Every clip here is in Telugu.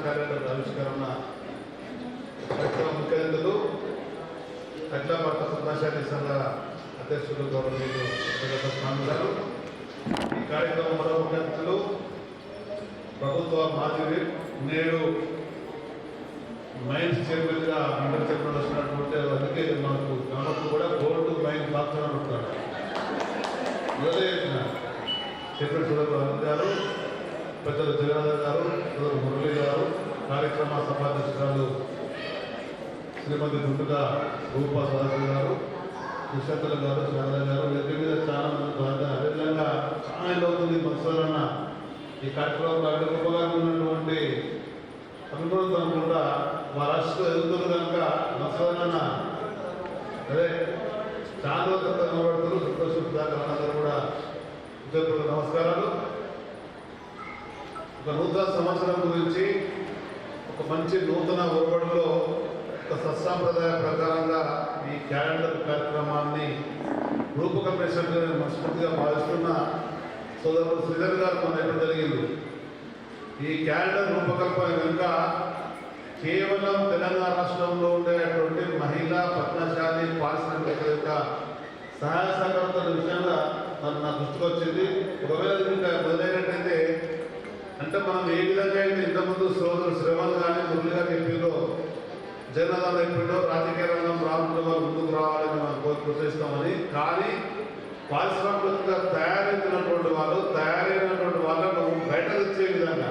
క్యాలెండర్ ఆవిష్కరణ ముఖ్య అతిథులు అఖిల భారత పద్మశాలి సంఘ అధ్యక్షులు గౌరవనీయులు స్వామి గారు, ఈ కార్యక్రమం మరో ముఖ్య అతిథులు ప్రభుత్వ మాజీ నేడు మైన్స్ చైర్మన్ గా మండలి చైర్మన్ వస్తున్నటువంటి అందుకే మనకు గ్రామంలో కూడా గోల్డ్ మైన్ పాత్ర ఉంటాడు చైర్మన్ సురేంద్ర గారు, పెద్దలు జగన్నాథ్ గారు, మురళి గారు, కార్యక్రమ సభాధ్యక్షురాలు శ్రీమతి దుండుగా రూపా సదాశివ గారు, కృష్ణతల గారు, శారద గారు, వీరి మీద చాలా మంది అదేవిధంగా చాలా అవుతుంది మత్స్యాలన్న ఈ కార్యక్రమంలో అడ్డుగా ఉన్నటువంటి అనుభవం కూడా మా రాష్ట్రంలో ఎదుగుతుంది కనుక మత్స్యాలన్న అదే చాలా రోజులు కనబడుతున్నారు. సంతోషం దాకా అందరూ కూడా ఉద్యోగులకు నమస్కారాలు. ఒక నూతన సంవత్సరం గురించి ఒక మంచి నూతన ఒరవడిలో ఒక సత్సాంప్రదాయ ప్రకారంగా ఈ క్యాలెండర్ కార్యక్రమాన్ని రూపకల్పించినట్టు మనస్ఫూర్తిగా భావిస్తున్న సోదరుడు శ్రీధర్ గారు మన ఎప్పుడు జరిగింది. ఈ క్యాలెండర్ రూపకల్పన వెనుక కేవలం తెలంగాణ రాష్ట్రంలో ఉండేటువంటి మహిళా పద్మశాలి పారిశ్రామిక యొక్క సహాయ సహకారంతో విషయంగా నా దృష్టికి వచ్చింది. ఒకవేళ ఇంకా మొదలైనట్టయితే అంటే మనం ఏ విధంగా అయితే ఇంతకుముందు సోదరుడు శ్రవణ్ కానీ మురళి గారు ఎంపీలో జగన్నాథ్ ఎంపీలో రాజకీయ రంగం రాకుండా వాళ్ళు ముందుకు రావాలని మనం ప్రోత్సహిస్తామని, కానీ పారిశ్రామికంగా తయారైనటువంటి వాళ్ళను బయటకు వచ్చే విధంగా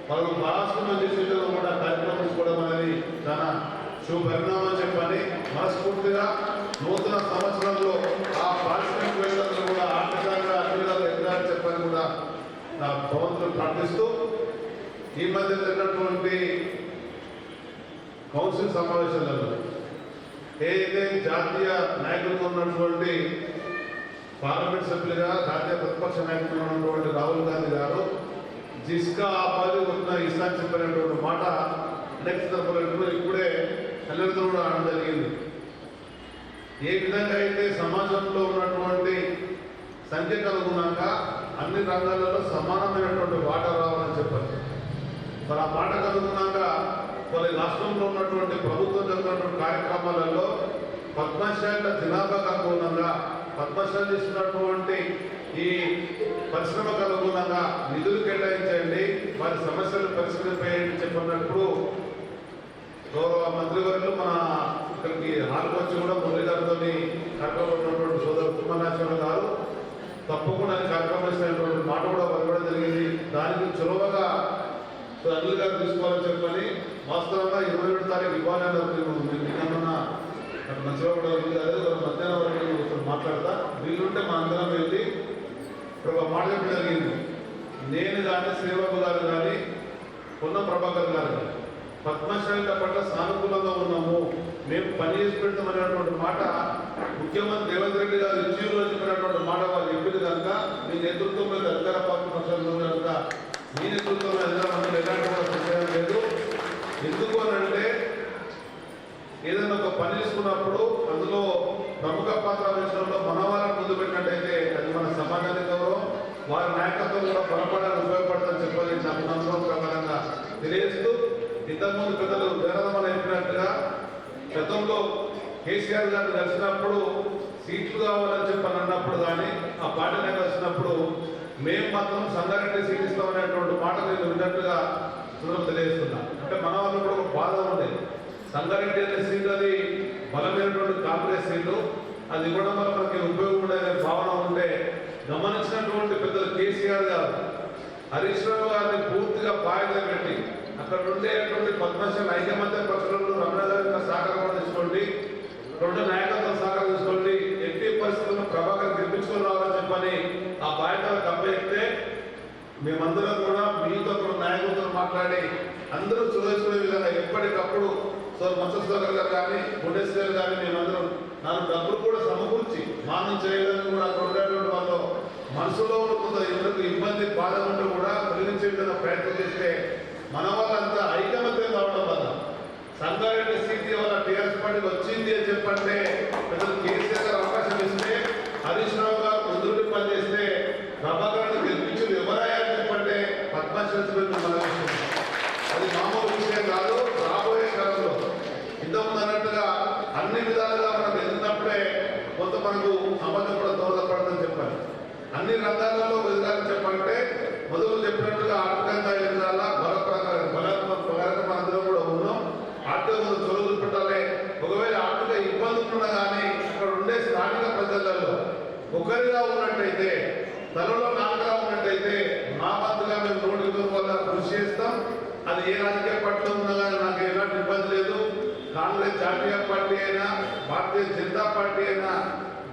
వాళ్ళు భాషను చేసేందుకు కూడా కార్యక్రమం తీసుకోవడం అనేది చాలా శుభ పరిణామం చెప్పని మనస్ఫూర్తిగా నూతన సంవత్సరంలో ఆ పారిశ్రామికవేత్తలు కూడా ఆర్థికంగా అన్ని విధాలు ఎదురాలని చెప్పని కూడా నా భగవంతుడు ప్రార్థిస్తూ ఈ మధ్య జరిగినటువంటి కౌన్సిల్ సమావేశాలలో ఏదైతే జాతీయ నాయకులుగా ఉన్నటువంటి పార్లమెంట్ సభ్యులుగా జాతీయ ప్రతిపక్ష నాయకులుగా ఉన్నటువంటి రాహుల్ గాంధీ గారు జిస్కా ఆపాది ఉన్న ఇస్లాం చెప్పినటువంటి మాట అనేక సందర్భాలు ఇప్పుడే అందరితో కూడా అనడం జరిగింది. ఏ విధంగా అయితే సమాజంలో ఉన్నటువంటి సంఖ్యకు అనుగుణంగా అన్ని రంగాలలో సమానమైనటువంటి వాటా రావాలని చెప్పారు. మరి ఆ మాటకు అనుగుణంగా మరి రాష్ట్రంలో ఉన్నటువంటి ప్రభుత్వం జరుగుతున్నటువంటి కార్యక్రమాలలో పద్మశాల జనాభాకు అనుగుణంగా పద్మశాలి చేస్తున్నటువంటి ఈ పరిశ్రమకు అనుగుణంగా నిధులు కేటాయించండి, వారి సమస్యలు పరిష్కరింపేయండి చెప్పినప్పుడు గౌరవ మంత్రివర్యులు మన ఇక్కడికి హాల్కి వచ్చి కూడా మురళి గారితో కార్యక్రమం ఉన్నటువంటి సోదరు కుమారనాశ్వర గారు తప్పకుండా కార్యక్రమం ఇచ్చినటువంటి మాట కూడా పలకడం జరిగింది. దానికి చొరవగా అనిల్ గారు తీసుకోవాలని చెప్పని వాస్తవంగా 27 తారీఖు ఇవ్వాలని నిన్న అక్కడ మంచిగా కూడా అదే మధ్యాహ్నం వరకు మాట్లాడతా వీళ్ళుంటే మా అందరం వెళ్ళి ఇప్పుడు ఒక మాట చెప్పడం జరిగింది. నేను కానీ శ్రీబాబు గారు కానీ పొన్నం ప్రభాకర్ గారు కానీ పద్మశాలిల పట్ల సానుకూలంగా ఉన్నాము, మేము పని చేసి పెడతామనేటువంటి మాట ముఖ్యమంత్రి రేవంత్ రెడ్డి గారు ఇచ్చేలో చెప్పినటువంటి మాట వాళ్ళు చెప్పింది కనుక మీ నేతృత్వంలో అధికార పార్టీ పక్షాలు కనుక మీ నేతృత్వంలో ఎలాంటి కూడా లేదు. ఎందుకు అని అంటే ఏదైనా ఒక పని చేసుకున్నప్పుడు అందులో ప్రముఖ పాత్ర వహించడంలో మన వాళ్ళని ముందు పెట్టినట్టయితే అది మన సమాజానికి గౌరవం, వారి నాయకత్వం కూడా బలపడాలని ఉపయోగపడతాలని చెప్పాలి నమ్మకం ప్రకారంగా తెలియజేస్తూ ఇంతకుముందు పెద్దలు వేరదమని చెప్పినట్టుగా గతంలో కేసీఆర్ గారిని కలిసినప్పుడు సీట్లు కావాలని చెప్పని అన్నప్పుడు కానీ ఆ పార్టీని కలిసినప్పుడు మేము మాత్రం సంగారెడ్డి సీట్ ఇస్తామనేటువంటి మాట నేను విన్నట్టుగా తెలియజేస్తున్నా. అంటే మన వాళ్ళు కూడా ఒక బాధ ఉండేది. సంగారెడ్డి అనే సీట్ అది బలమైనటువంటి కాంగ్రెస్ సీటు, అది ఇవ్వడం వల్ల మనకి ఉపయోగపడే భావన ఉంటే గమనించినటువంటి పెద్దలు కేసీఆర్ గారు హరీష్ రావు గారిని పూర్తిగా బాధ్యత పెట్టి అక్కడ ఉండేటువంటి పద్మశాలి ఐకమత్య పక్షులను రమణ గారి సహకారం తీసుకోండి, రెండు నాయకత్వం సహకారం తీసుకోండి, ఎట్టి పరిస్థితుల్లో ప్రభాకర్ గెలిపించుకొని రావాలని చెప్పని ఆ బాధ్యతలకు అప్పగిస్తే మేమందరం కూడా మీతో నాయకులతో మాట్లాడి అందరూ చూసుకునే విధంగా ఎప్పటికప్పుడు మత్స్యశ్వర్ గారు కానీ గుండేశ్వర్ కానీ మేమందరం 4 డబ్బులు కూడా సమకూర్చి మానం చేయడానికి కూడా అక్కడ ఉండేటువంటి వాళ్ళు మనసులో కొంత ఎందుకు ఇబ్బంది బాధ ఉంటే కూడా తొలగించే విధంగా ప్రయత్నం చేస్తే మన వాళ్ళంతా ఐకమత్యం కావడం వల్ల సంగారెడ్డి సీట్ వల్ల టీఆర్ఎస్ పార్టీకి వచ్చింది అని చెప్పంటే పెద్దలు కేసీఆర్ గారు అవకాశం ఇస్తే హరీష్ రావు గారు ముందుకు పనిచేస్తే ప్రభాకర్ గెలిపించింది ఎవరయ్యా అని చెప్పంటే పద్మశాలి అది మామూలు కొంత మనకు సమాజం కూడా దోహదపడదని చెప్పాలి. అన్ని రంగాలలో ఎదగాలని చెప్పాలంటే మొదలు చెప్పినట్టుగా ఆర్థికంగా ఎదగాల, బలపరంగా అందరూ కూడా ఉన్నాం. ఆర్థిక చొరవ పెట్టాలి. ఒకవేళ ఆర్థిక ఇబ్బందులు ఉన్నా కానీ అక్కడ ఉండే స్థానిక ప్రజలలో ఒకరిగా ఉన్నట్టయితే, తలలో నాలుగుగా ఉన్నట్టయితే మా వంతుగా మేము 100 వల్ల కృషి చేస్తాం. అది ఏ రాజకీయ పార్టీలో ఉన్నా కానీ నాకు ఎలాంటి ఇబ్బంది లేదు. కాంగ్రెస్ జాతీయ పార్టీ అయినా, భారతీయ జనతా పార్టీ అయినా,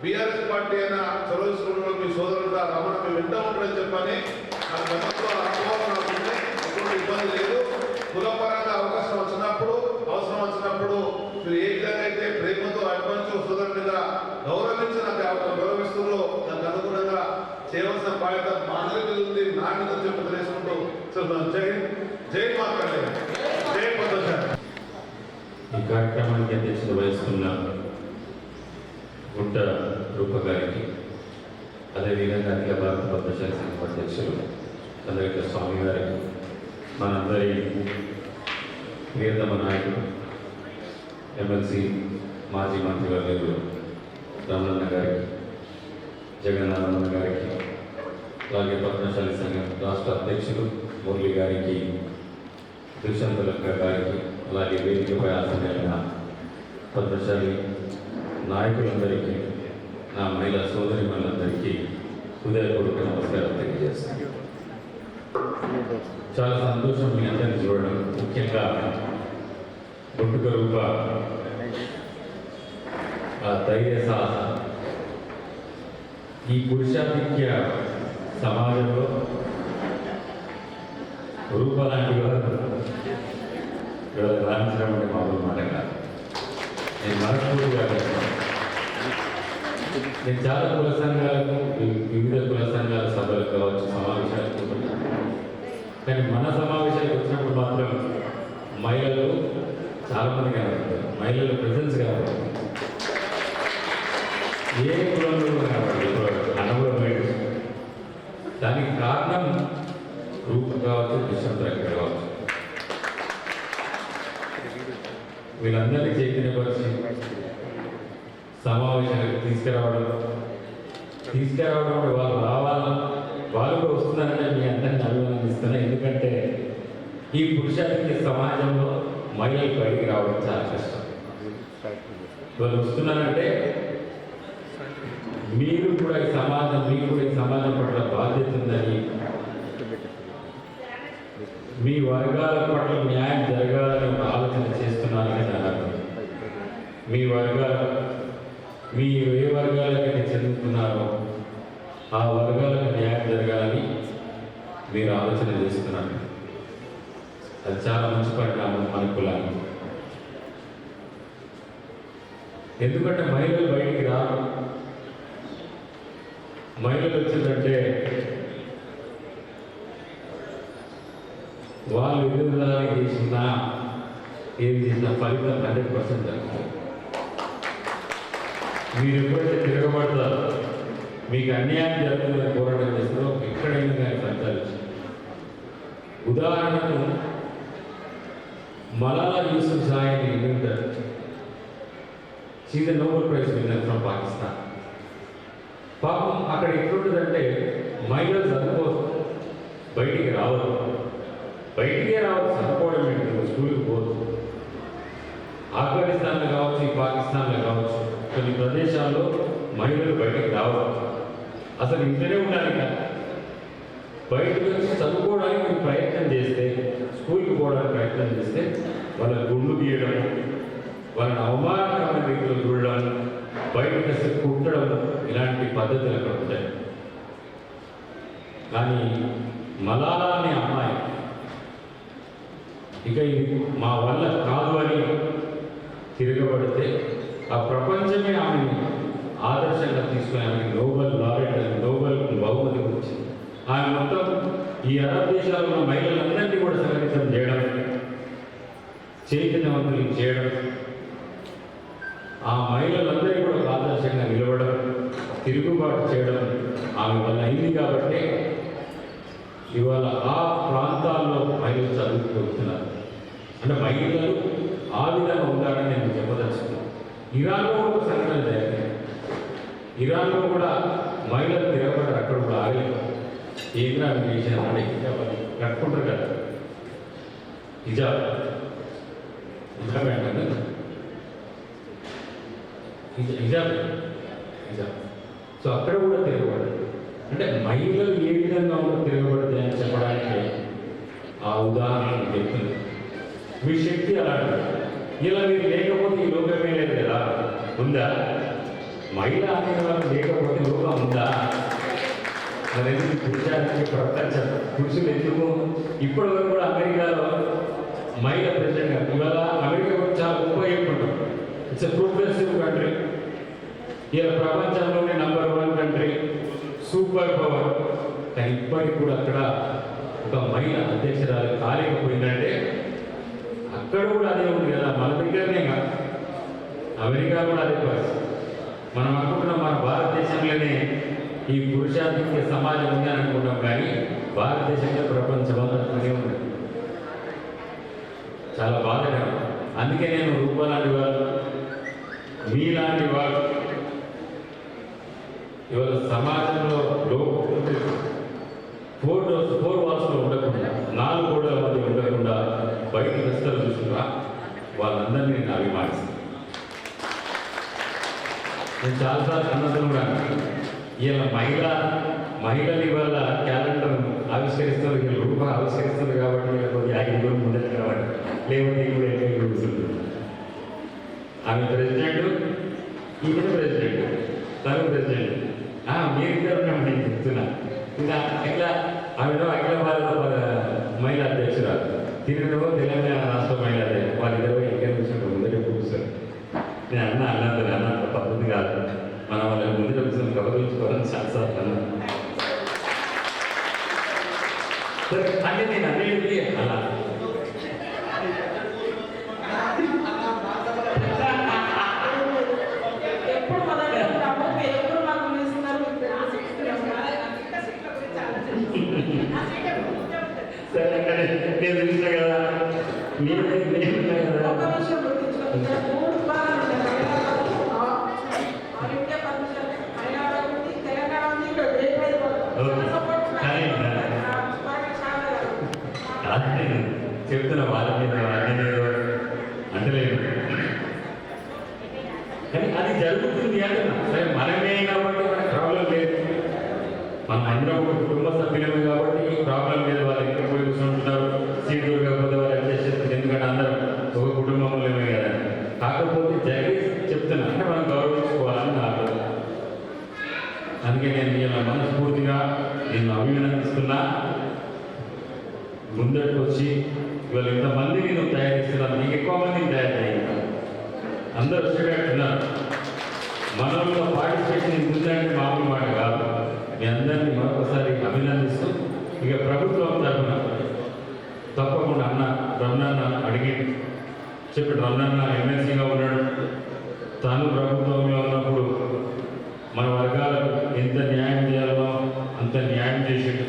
బీఆర్ఎస్ పార్టీ అయినా చొరవ తీసుకున్న మీ సోదరుడుగా రమణ మేము వింటూ ఉంటారని చెప్పని అది గతంలో అనుభవం నాకుంది. ఎటువంటి ఇబ్బంది లేదు. కులపరంగా అవకాశం వచ్చినప్పుడు, అవసరం వచ్చినప్పుడు మీరు ఏ విధంగా అయితే ప్రేమతో అభిమానించు సోదరుడిగా గౌరవించి నాకు గౌరవిస్తుందో దానికి అనుగుణంగా చేయవలసిన బాధ్యత మానవుడి ఉంది. నాణ్యత చెప్పి తెలుసుకుంటూ జై జై మాట్లాడే జై పద్మశాలి. ఈ కార్యక్రమానికి అధ్యక్షత వహిస్తున్న గుంట రూప గారికి, అదేవిధంగా అఖిల భారత పద్మశాలి సంఘం అధ్యక్షులు చంద్రశేఖర స్వామి గారికి, మనందరి ప్రియతమ నాయకుడు ఎమ్మెల్సీ మాజీ మంత్రివర్యులు రమణన్న గారికి, జగన్నాథన్న గారికి, అలాగే పద్మశాలి సంఘం రాష్ట్ర అధ్యక్షులు మురళి గారికి, దుష్యంతులక్క గారికి, అలాగే వేదికపై ఆసనైన పద్మశాలి నాయకులందరికీ, నా మహిళా సోదరిమణులందరికీ హృదయపూర్వక నమస్కారం తెలియజేస్తాను. చాలా సంతోషం మీ అందరినీ చూడడం. ముఖ్యంగా గుంటుక రూప ధైర్య సాహస ఈ పురుషాధిక్య సమాజంలో రూప లాంటి వారు రాణించడం అంటే మామూలు మాట కాదు. నేను మనస్ఫూర్తిగా నేను చాలా కుల సంఘాలకు, వివిధ కుల సంఘాల సభలు కావచ్చు, సమావేశాలకు, కానీ మన సమావేశాలకు వచ్చినప్పుడు మాత్రం మహిళలు చాలామంది కనబడతారు. మహిళల ప్రెజెన్స్ కనబడుతుంది. ఏ కులంలో కనబడలేదు. దానికి కారణం రూప కావచ్చు, దుష్యంతులక్క కావచ్చు. వీళ్ళందరినీ చైతన్యపరిచి సమావేశాలకు తీసుకురావడం వాళ్ళు రావాలని, వాళ్ళు కూడా వస్తున్నారంటే మీ అందరినీ అభినందిస్తున్నా. ఎందుకంటే ఈ పురుషాధిక్య సమాజంలో మహిళలు బయటికి రావడం చాలా కష్టం. వాళ్ళు వస్తున్నారంటే మీరు కూడా ఈ సమాజం, మీకు కూడా ఈ సమాజం పట్ల బాధ్యత ఉందని, మీ వర్గాల పట్ల న్యాయం జరగాలని ఒక ఆలోచన చేస్తున్నారని నా అర్థం. మీ వర్గాలు, మీరు ఏ వర్గాలకైతే చెందుతున్నారో ఆ వర్గాలకు న్యాయం జరగాలని మీరు ఆలోచన చేస్తున్నారు. అది చాలా మంచి పరిణామం మన కులానికి. ఎందుకంటే మహిళలు బయటికి రారు. మహిళలు వచ్చిందంటే వాళ్ళు ఎదురుదానికి చేసిన ఏది చేసిన ఫలితం 100% జరుగుతుంది. మీరు ఎప్పుడైతే తిరగబడతారో, మీకు అన్యాయం జరుగుతుందని పోరాటం చేస్తారో ఎక్కడైనా కానీ ఫలితాలు వచ్చింది. ఉదాహరణకు Malala Yousafzai winner, she is the Nobel prize winner from Pakistan. పాపం అక్కడ ఎట్లుంటుందంటే మహిళలు చదువుకోరు, బయటికి రావద్దు, బయటికే రావచ్చు, చదువుకోవడం ఏంటి, స్కూల్కి పోదు. ఆఫ్ఘనిస్తాన్లో కావచ్చు, పాకిస్తాన్లో కావచ్చు, కొన్ని ప్రదేశాల్లో మహిళలు బయటికి రావచ్చు. అసలు ఇంట్లోనే ఉండాలి కదా. బయటకు వచ్చి చదువుకోవడానికి ప్రయత్నం చేస్తే, స్కూల్కి పోవడానికి ప్రయత్నం చేస్తే వాళ్ళ గుండు గీయడం, వాళ్ళని అవమానకరమైన రీతిలో చూడడం, బయటకు వస్తే కుట్టడం, ఇలాంటి పద్ధతులు అక్కడ ఉంటాయి. కానీ మలాలా అనే అమ్మాయి ఇక ఇది మా వల్ల కాదు అని తిరగబడితే ఆ ప్రపంచమే ఆమెని ఆదర్శంగా తీసుకుని ఆమెకి నోబెల్ లారెట్, నోబెల్ బహుమతి వచ్చింది. ఆమె మొత్తం ఈ అరబ్ దేశాల్లో ఉన్న మహిళలందరినీ కూడా సంఘటితం చేయడం, చైతన్యవంతులు చేయడం, ఆ మహిళలందరినీ కూడా ఆదర్శంగా నిలవడం, తిరుగుబాటు చేయడం ఆమె వల్ల అయింది. కాబట్టి ఇవాళ ఆ ప్రాంతాల్లో మహిళలు చదువుకుంటున్నారు. అంటే మహిళలు ఆ విధంగా ఉండాలని నేను చెప్పదలుచుకున్నాను. ఇరాన్లో ఒక సంఘటన జరిగింది. ఇరాన్లో కూడా మహిళలు తిరగబడ్డారు, అక్కడ కూడా ఆగలేదు. ఏంద్రా విషయం అంటే హిజాబ్ అని కట్టుకుంటారు కదా, హిజాబ్ హిజాబ్ ఏంటంటే హిజాబ్ హిజాబ్. సో అక్కడ కూడా తిరగబడ్డారు. అంటే మహిళలు ఏ విధంగా ఉందో తిరగబడితే అని చెప్పడానికి ఆ ఉదాహరణ చెప్తుంది. మీ శక్తి అలాంటిది. ఇలా మీరు లేకపోతే ఈ లోకమే లేదు కదా, ఉందా? మహిళ అనేవాళ్ళు లేకపోతే లోకం ఉందా? మరి ఎందుకు పురుషానికి ప్రపంచం పురుషులు ఎందుకు? ఇప్పటి వరకు కూడా అమెరికాలో మహిళ ప్రెసిడెంట్, ఇవాళ అమెరికా కూడా చాలా గొప్ప చెప్పుకుంటాం. It's a progressive country. ఇలా ప్రపంచంలోనే నంబర్ 1 కంట్రీ, సూపర్ పవర్. కానీ ఇప్పటికి కూడా అక్కడ ఒక మహిళ అధ్యక్షురాలు కాలేకపోయిందంటే అక్కడ కూడా అదే ఉంది కదా, మన దగ్గరనే కాదు, అమెరికా కూడా అదే పరిస్థితి. మనం అనుకుంటున్నాం మన భారతదేశంలోనే ఈ పురుషాధిక్య సమాజం ఉంది అని అనుకుంటాం, కానీ భారతదేశంలో ప్రపంచమంతనే ఉంది. చాలా బాధకరం. అందుకే నేను రూపాలాంటి వాళ్ళు, మీలాంటి వాళ్ళు ఇవాళ సమాజంలో ఫోర్ వాల్స్లో ఉండకుండా, 4 గోడల మధ్య ఉండకుండా బయట ప్రశ్నలు చూసుకున్నా వాళ్ళందరినీ నేను అభిమానిస్తాను. నేను చాలాసార్లు అన్నది కూడా, ఇలా మహిళలు ఇవాళ క్యాలెండర్ ఆవిష్కరిస్తారు, వీళ్ళు రూపాయలు ఆవిష్కరిస్తారు కాబట్టి లేకపోతే 5 రోజులు ముందర కాబట్టి, లేకపోతే కూడా ఎక్కడ కూర్చుంటుంది. ఆమె ప్రెసిడెంట్, ఈమె ప్రెసిడెంట్, తను ప్రెసిడెంట్. మీరిద్దరు నేను చెప్తున్నా. ఇంకా ఎట్లా ఆవిడ అఖిల భారత మహిళా అధ్యక్షురాలు, తిరిగినో తెలంగాణ రాష్ట్ర మహిళా అధ్యక్షులు. వాళ్ళిద్దరు ఎక్కడ కూర్చుంటారు, ముందర కూర్చొని. నేను అన్నంత పద్ధతి కాదు. మనం వాళ్ళని ముందర కూర్చొని గౌరవించుకోవాలని చాలాసార్లు అన్నాను. సరే అంటే నేను అనేది అలా సరే నేను చూసిన కదా, నేను చెప్తున్నా వాళ్ళ మీద నేను అంటలేదు, కానీ అది జరుగుతుంది అంటున్నా. సరే మనమే కాబట్టి మనకు ప్రాబ్లం లేదు, మనం అందరం ఒక కుటుంబ సభ్యులమే కాబట్టి ప్రాబ్లం లేదు. వాళ్ళు ఎక్కడ పోయి కూర్చుంటున్నారు, సీట్ దొరకకపోతే వాళ్ళు అడ్జస్ట్ చేస్తారు, ఎందుకంటే అందరం ఒక కుటుంబంలోనే కదా. కాకపోతే జరిగి చెప్తున్నా అంటే మనం గౌరవించుకోవాలని నా ఆలోచన. అందుకే నేను ఇలా మనస్ఫూర్తిగా నేను అభినందిస్తున్నా. ముందరికి వచ్చి ఇవాళ ఇంతమందిని నువ్వు తయారు చేస్తున్నాను, నీకు ఎక్కువ మందిని తయారు చేయాలి. అందరూ వచ్చేటట్టున్నారు. మనలో పార్టిసిపేషన్ ఇంతుందంటే మామూలు మాట కాదు. మీ అందరినీ మరొకసారి అభినందిస్తూ, ఇక ప్రభుత్వం తరఫున తప్పకుండా అన్న రమణన్న అడిగి చెప్పి, రమణన్న ఎమ్మెల్సీగా ఉన్నాడు, తాను ప్రభుత్వంలో ఉన్నప్పుడు మన వర్గాలకు ఎంత న్యాయం చేయాలో అంత న్యాయం చేసాడు.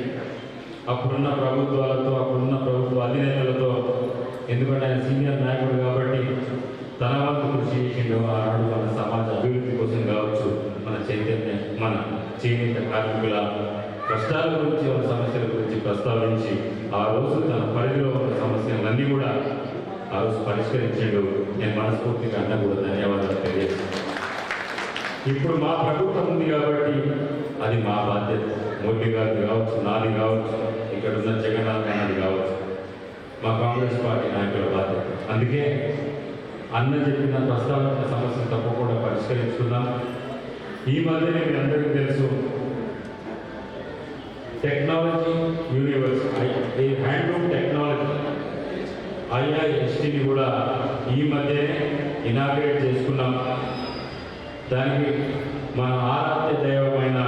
అప్పుడున్న ప్రభుత్వాలతో, అప్పుడున్న ప్రభుత్వ అధినేతలతో, ఎందుకంటే ఆయన సీనియర్ నాయకుడు కాబట్టి తన వంతు కృషి చేసిండు. ఆనాడు మన సమాజ అభివృద్ధి కోసం కావచ్చు, మన చైతన్యం, మన చేనేత కార్మికుల కష్టాల గురించి, వాళ్ళ సమస్యల గురించి ప్రస్తావించి ఆ రోజు తన పరిధిలో ఉన్న సమస్యలన్నీ కూడా ఆ రోజు పరిష్కరించాడు. నేను మనస్ఫూర్తిగా అన్న కూడా ధన్యవాదాలు తెలియజేస్తాను. ఇప్పుడు మా ప్రభుత్వం ఉంది కాబట్టి అది మా బాధ్యత. మోదీ గారిది కావచ్చు, నాది కావచ్చు, ఇక్కడ ఉన్న జగన్నాథ్ కావచ్చు, మా కాంగ్రెస్ పార్టీ నాయకుల బాధ్యత. అందుకే అన్న చెప్పిన ప్రస్తావించిన సమస్యను తప్పకుండా పరిష్కరించుకుందాం. ఈ మధ్యనే మీ అందరికీ తెలుసు, టెక్నాలజీ యూనివర్సిటీ, ఈ హ్యాండ్లూమ్ టెక్నాలజీ IISTని కూడా ఈ మధ్యనే ఇనాగ్రేట్ చేసుకున్నాం. దానికి మన ఆరాధ్య దైవమైన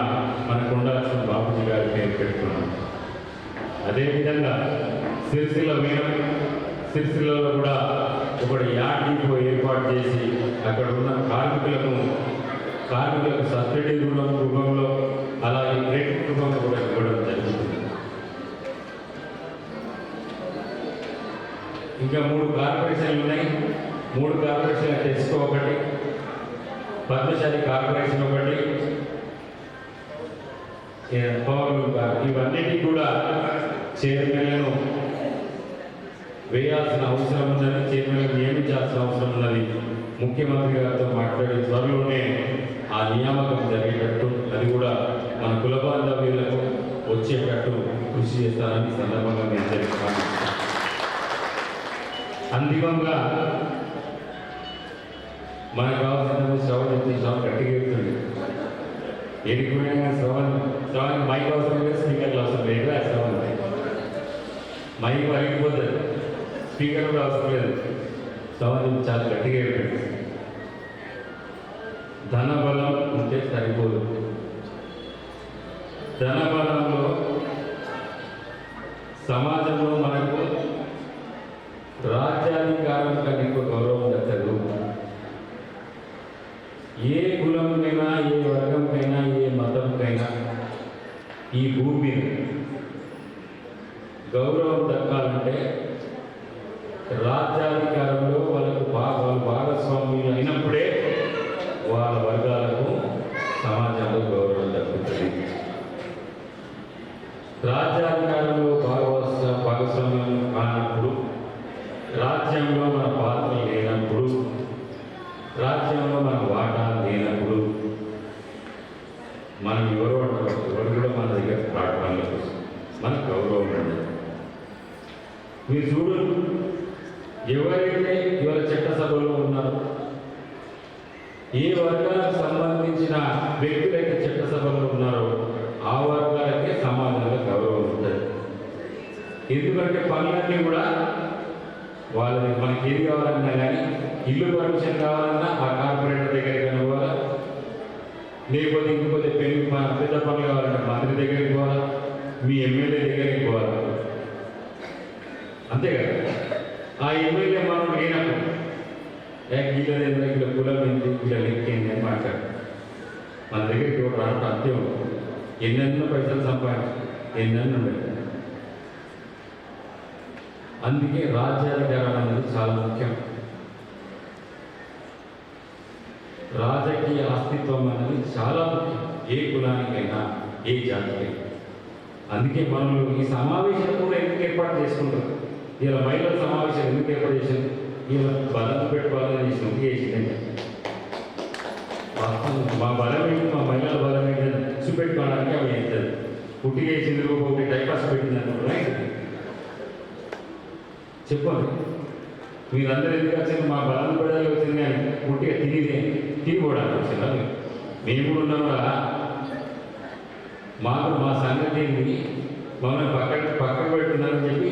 మన కొండలక్ష్మణ బాపూజీ గారి పేరు పెట్టుకున్నాం. అదేవిధంగా సిరిసిల్లలో కూడా ఒక యాడ్ డిపో ఏర్పాటు చేసి అక్కడ ఉన్న కార్మికులకు సబ్సిడీ రూపంలో అలాగే క్రెడిట్ రూపంలో కూడా ఇవ్వడం జరుగుతుంది. ఇంకా 3 కార్పొరేషన్లు ఉన్నాయి. 3 కార్పొరేషన్ల టెస్కో ఒకటి, పద్మశాలి కార్పొరేషన్ ఒకటి, పవర్లు ఇవన్నిటికీ కూడా చైర్మన్లను వేయాల్సిన అవసరం ఉందని, చైర్మన్లను నియమించాల్సిన అవసరం ఉన్నది. ముఖ్యమంత్రి గారితో మాట్లాడి త్వరలోనే ఆ నియామకం జరిగేటట్టు, అది కూడా మన కుల బాంధవ్యులకు వచ్చేటట్టు కృషి చేస్తానని సందర్భంగా నేను తెలుసుకున్నాను. అంతిమంగా మనకు కావాల్సిన శ్రవణ గట్టిగా చెప్తుంది. ఎదుగురైనా శ్రవణ మైక్ అవసరం లేదు, స్పీకర్లు అవసరం లేదు. ఆ శ్రవణ మైక్ వరిగిపోతుంది, స్పీకర్ కూడా అవసరం లేదు. శ్రవణ చాలా గట్టిగా చెప్తుంది. ధనబలం ఉంటే సరిపోదు. ధనబలంలో సమాజంలో మనకు రాజ్యాధికారం కన్నా ఎక్కువ గౌరవం దక్కదు. ఏ కులంకైనా, ఏ వర్గంకైనా, ఏ మతంకైనా ఈ భూమి గౌరవం దక్కాలంటే రాజ్యాధికారంలో వాళ్ళకు వాళ్ళు భాగస్వామ్యులు అయినప్పుడే వాళ్ళ వర్గాలకు సమాజంలో గౌరవం దక్కుతుంది. రాజ్యాధికారంలో భాగస్వామ్యం కానప్పుడు, రాజ్యంలో మన పాత్ర లేనప్పుడు, రాజ్యంలో మన వాటా లేనప్పుడు మనం ఎవరు అంటారు? ఎవరు కూడా మన దగ్గర రావడం కోసం మనకు గౌరవం ఉండదు. మీరు చూడు, ఎవరైతే ఇవాళ చట్టసభలో ఉన్నారో, ఏ వర్గాలకు సంబంధించిన వ్యక్తులైతే చట్టసభలో ఉన్నారో ఆ వర్గాలకే సమాజంలో గౌరవం ఉంటుంది. ఎందుకంటే పనులన్నీ కూడా వాళ్ళని, మనకి ఏది కావాలన్నా కానీ, ఇల్లు పర్మిషన్ కావాలన్నా ఆ కార్పొరేటర్ దగ్గరికి పోవాలా, లేకపోతే ఇంకపోతే పెద్ద పనులు కావాలంటే మంత్రి దగ్గరికి పోవాలా, మీ ఎమ్మెల్యే దగ్గరికి పోవాలా. అంతే కదా. ఆ ఎమ్మెల్యే మనం లేనప్పుడు వీళ్ళ కులం ఏంటి, వీళ్ళ లెక్క ఏంటి అని మాట్లాడు. మన దగ్గరికి ఒక రావడం అంతే ఉంటుంది. ఎన్నెన్నో పైసలు సంపాదించు, ఎన్నెన్నో ఉండదు. అందుకే రాజ్యాధికారం అనేది చాలా ముఖ్యం. రాజకీయ అస్తిత్వం అనేది చాలా ముఖ్యం, ఏ కులానికైనా, ఏ జాతికైనా. అందుకే మనం ఈ సమావేశం కూడా ఎందుకు ఏర్పాటు చేసుకుంటారు? ఇలా మహిళల సమావేశం ఎందుకు ఏర్పాటు చేసింది? ఇలా బలం పెట్టుకోవాలని చేసింది. మా బలం ఏంటి, మా మహిళల బలం ఏంటని చూపెట్టుకోవడానికి అవి అవుతుంది. పుట్టి చేసింది ఒకటి టైపాస్ పెట్టింది అనుకుంటున్నా. చెప్పండి, మీరందరూ ఎందుకు వచ్చింది? మా బలం పెడదాలి వచ్చింది కానీ పుట్టిగా తినిపోవడానికి వచ్చిందా? మేము కూడా ఉన్నామా? మాకు మా సంగతి ఏంటి, మమ్మల్ని పక్కకు పెడుతున్నారని చెప్పి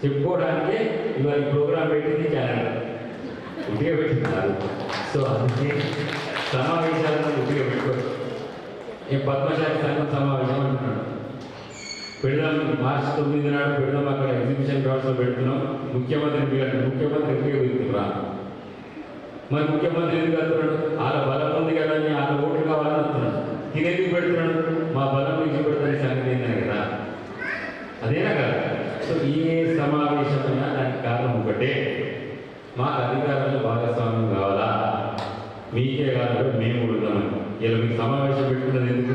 చెప్పుకోవడానికే ఇవాళ ప్రోగ్రాం పెట్టింది ఛానల్. ఉట్టిగా పెట్టినారు. సో అందుకే సమావేశాలను ఉట్టిగా పెట్టుకోవచ్చు. పద్మశాలి సంఘం సమావేశం అంటున్నాడు, పెడదాం మార్చి 9 నాడు పెడదాం, అక్కడ ఎగ్జిబిషన్ గ్రౌండ్స్లో పెడుతున్నాం. ముఖ్యమంత్రి ముఖ్యమంత్రి ఎందుకు వెళ్తున్నా? మరి ముఖ్యమంత్రి ఎందుకు వెళ్తున్నాడు? వాళ్ళ బలం ఉంది కదా అని, వాళ్ళ ఓట్లు కావాలని వస్తున్నాడు. తినేందుకు పెడుతున్నాడు? మా బలం నుంచి పెడతానే సంగతి ఏంటనే కదా. అదేనా కదా. సో ఏ సమావేశమైనా దానికి కారణం ఒకటే, మాకు అధికారంలో భాగస్వామ్యం కావాలా, మీకే కాదు మేము ఉన్నామని. ఇలా మీకు సమావేశం పెట్టుకున్నది ఎందుకు?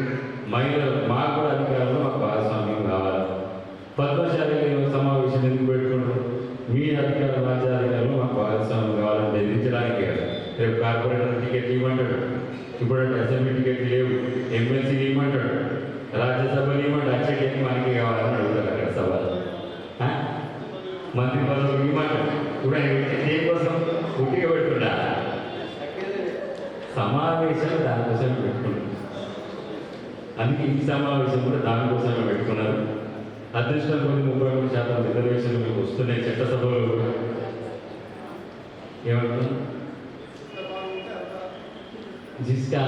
మహిళలు మాకు కూడా అధికారంలో మాకు భాగస్వామ్యం కావాలి. పద్మశాలి సమావేశం ఎందుకు పెట్టుకుంటారు? మీ అధికారం, రాజ్యాధికారంలో మాకు భాగస్వామ్యం కావాలని బెదిరించడానికే కదా. రేపు కార్పొరేటర్ టికెట్లు ఇవ్వమంటాడు, ఇప్పుడంటే అసెంబ్లీ టికెట్లు లేవు, ఎమ్మెల్సీలు ఇవ్వమంటాడు, రాజ్యసభలు ఇవ్వమంటాడు. అచ్చడికి మనకి కావాలని అడుగుతారు అక్కడ సభలు. మంత్రి పదవులు ఇవ్వమంటాడు. ఇప్పుడు దేనికోసం పుట్టిగా పెట్టుకుంటా? సమావేశం దానికోసం పెట్టుకుంటాం. అందుకే ఈ సమావేశం కూడా దానికోసమే పెట్టుకున్నారు. అదృష్టం కొద్ది 33% రిజర్వేషన్లు మీకు వస్తున్నాయి చట్టసభలో కూడా. ఏమంటున్నాం? జిస్కా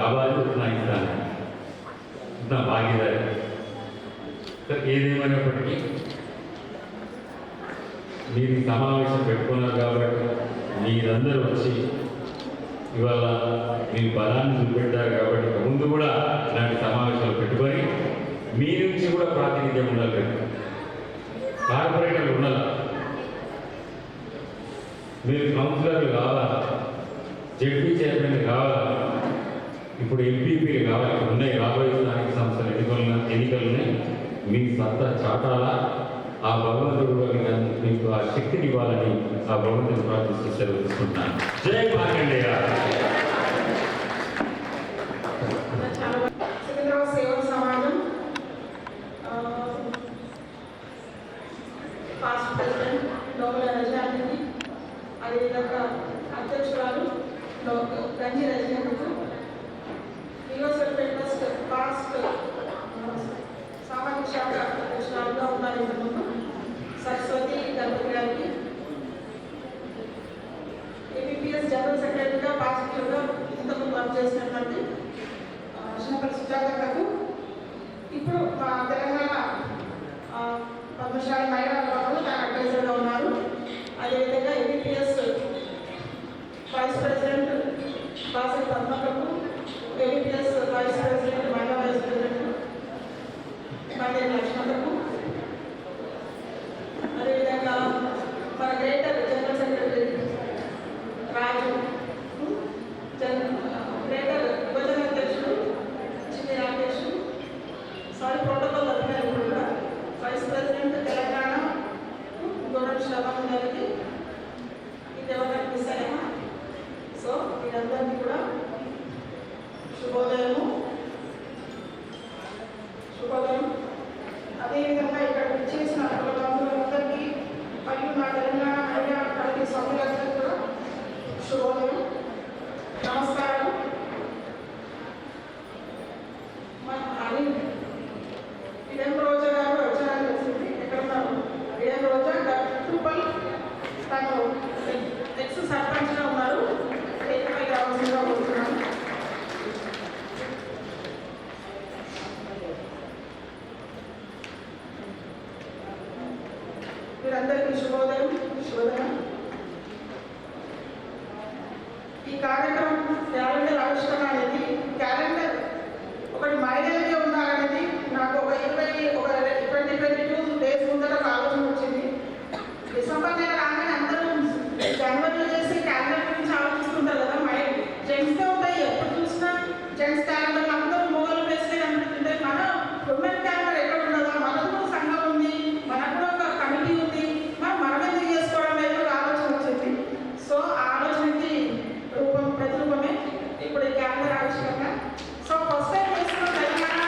ఆవాజ్ ఉतना ఇస్తాను, ఉतना భాగీదారి. ఏదేమైనప్పటికీ మీరు సమావేశం పెట్టుకున్నారు కాబట్టి, మీరందరూ వచ్చి ఇవాళ మీ బలాన్ని చూపెట్టారు కాబట్టి, ముందు కూడా ఇలాంటి సమావేశాలు పెట్టుకొని మీ నుంచి కూడా ప్రాతినిధ్యం ఉండాలి. కార్పొరేటర్లు ఉండాలి, మీరు కౌన్సిలర్లు కావాలా, జడ్పీ చైర్మన్ కావాలా. ఇప్పుడు ఎంపీపీలు కావాలి, ఉన్నాయి రాబోయే స్థానిక సంస్థల ఎన్నికలని మీ సత్తా చాటాలా, ఆ భగవంతుడు మీకు ఆ శక్తిని ఇవ్వాలని ఆ భగవంతుని ప్రార్థిస్తూ సెలవు తీసుకుంటున్నాను. జై మార్కండేయ. సికింద్రాబాద్ సేవా సమాజం పాస్ట్ ప్రెసిడెంట్ లోకల్ రజానికి, అదేవిధంగా అధ్యక్షురాలు గంజి రజనీకు, యూనివర్సల్ ఫిట్నెస్ పాస్ట్ సామాజిక శాఖ అధ్యక్షురాలుగా ఉన్నారు ఇంతకుముందు సరస్వతి గణపతి గారికి, ఏపీఎస్ జనరల్ సెక్రటరీగా పాజిటివ్గా ఇంతకుముందు వర్క్ చేసినటువంటి చిన్నపల్లి సుజాతకు, ఇప్పుడు మా తెలంగాణ పద్మశాలి మహిళా విభాగంలో తన అడ్వైజర్గా ఉన్నారు. అదేవిధంగా ఏపీఎస్ వైస్ ప్రెసిడెంట్ బాసరి పద్మకకు, ఏపీఎస్ వైస్ ప్రెసిడెంట్ మహిళా వైస్ ప్రెసిడెంట్ బండి లక్ష్మణకు, అదేవిధంగా మన greater general secretary Raju, greater విభజన అధ్యక్షుడు చిన్ని రాకేష్, ప్రోటోకాల్ అధికారులు కూడా, వైస్ ప్రెసిడెంట్ తెలంగాణ గౌరవ శోభన్ గారికి, ఇది ఎవరైనా మిస్ అయ్యా. సో వీరందరికీ కూడా శుభోదయం. అదేవిధంగా ఇక్కడ విచ్చేసిన అందరికీ మరియు మా తెలంగాణ మహిళా కమిటీ సభ్యులందరికీ కూడా శుభోదయం, నమస్కారం. అని ఇదేం రోజా గారు వచ్చారని తెలిసింది. ఎక్కడ ఉన్నారు? ఇదేం రోజా ట్రిపుల్ తను ఎక్స్ సర్పంచ్గా ఉన్నారు. ఏపీ రావాల్సిందిగా కోరుతున్నాను. మీరందరికీ శుభోదయం. ఈ కార్యక్రమం క్యాలెండర్ ఆవిష్కరణ అనేది, క్యాలెండర్ ఒకటి మహిళలకే ఉండాలనేది నాకు ఒక 22 డేస్ ముందర ఒక ఆలోచన వచ్చింది. డిసెంబర్ నెల రాగానే అందరూ జనవరిలో చేసి క్యాలెండర్ గురించి ఆలోచిస్తుంటారు కదా. జెంట్స్తో ఉంటాయి, ఎప్పుడు చూసినా జెంట్స్ క్యాలెండర్ అందరూ మొగలు వేస్తే కనిపిస్తుంటాయి. మన ఉమెన్ క్యాలెండర్ ఎక్కడ ఉండదా? మనకు కూడా సంఘం ఉంది, మనకు కూడా ఒక కమిటీ ఉంది, మనం ఎందుకు చేసుకోవడం లేదు ఒక ఆలోచన వచ్చింది. సో ఆ ఆలోచనకి ప్రతిరూపమే ఇప్పుడు ఈ క్యాలెండర్ ఆవిష్కరణ. సో ఫస్ట్ టైం చేస్తున్న తెలంగాణ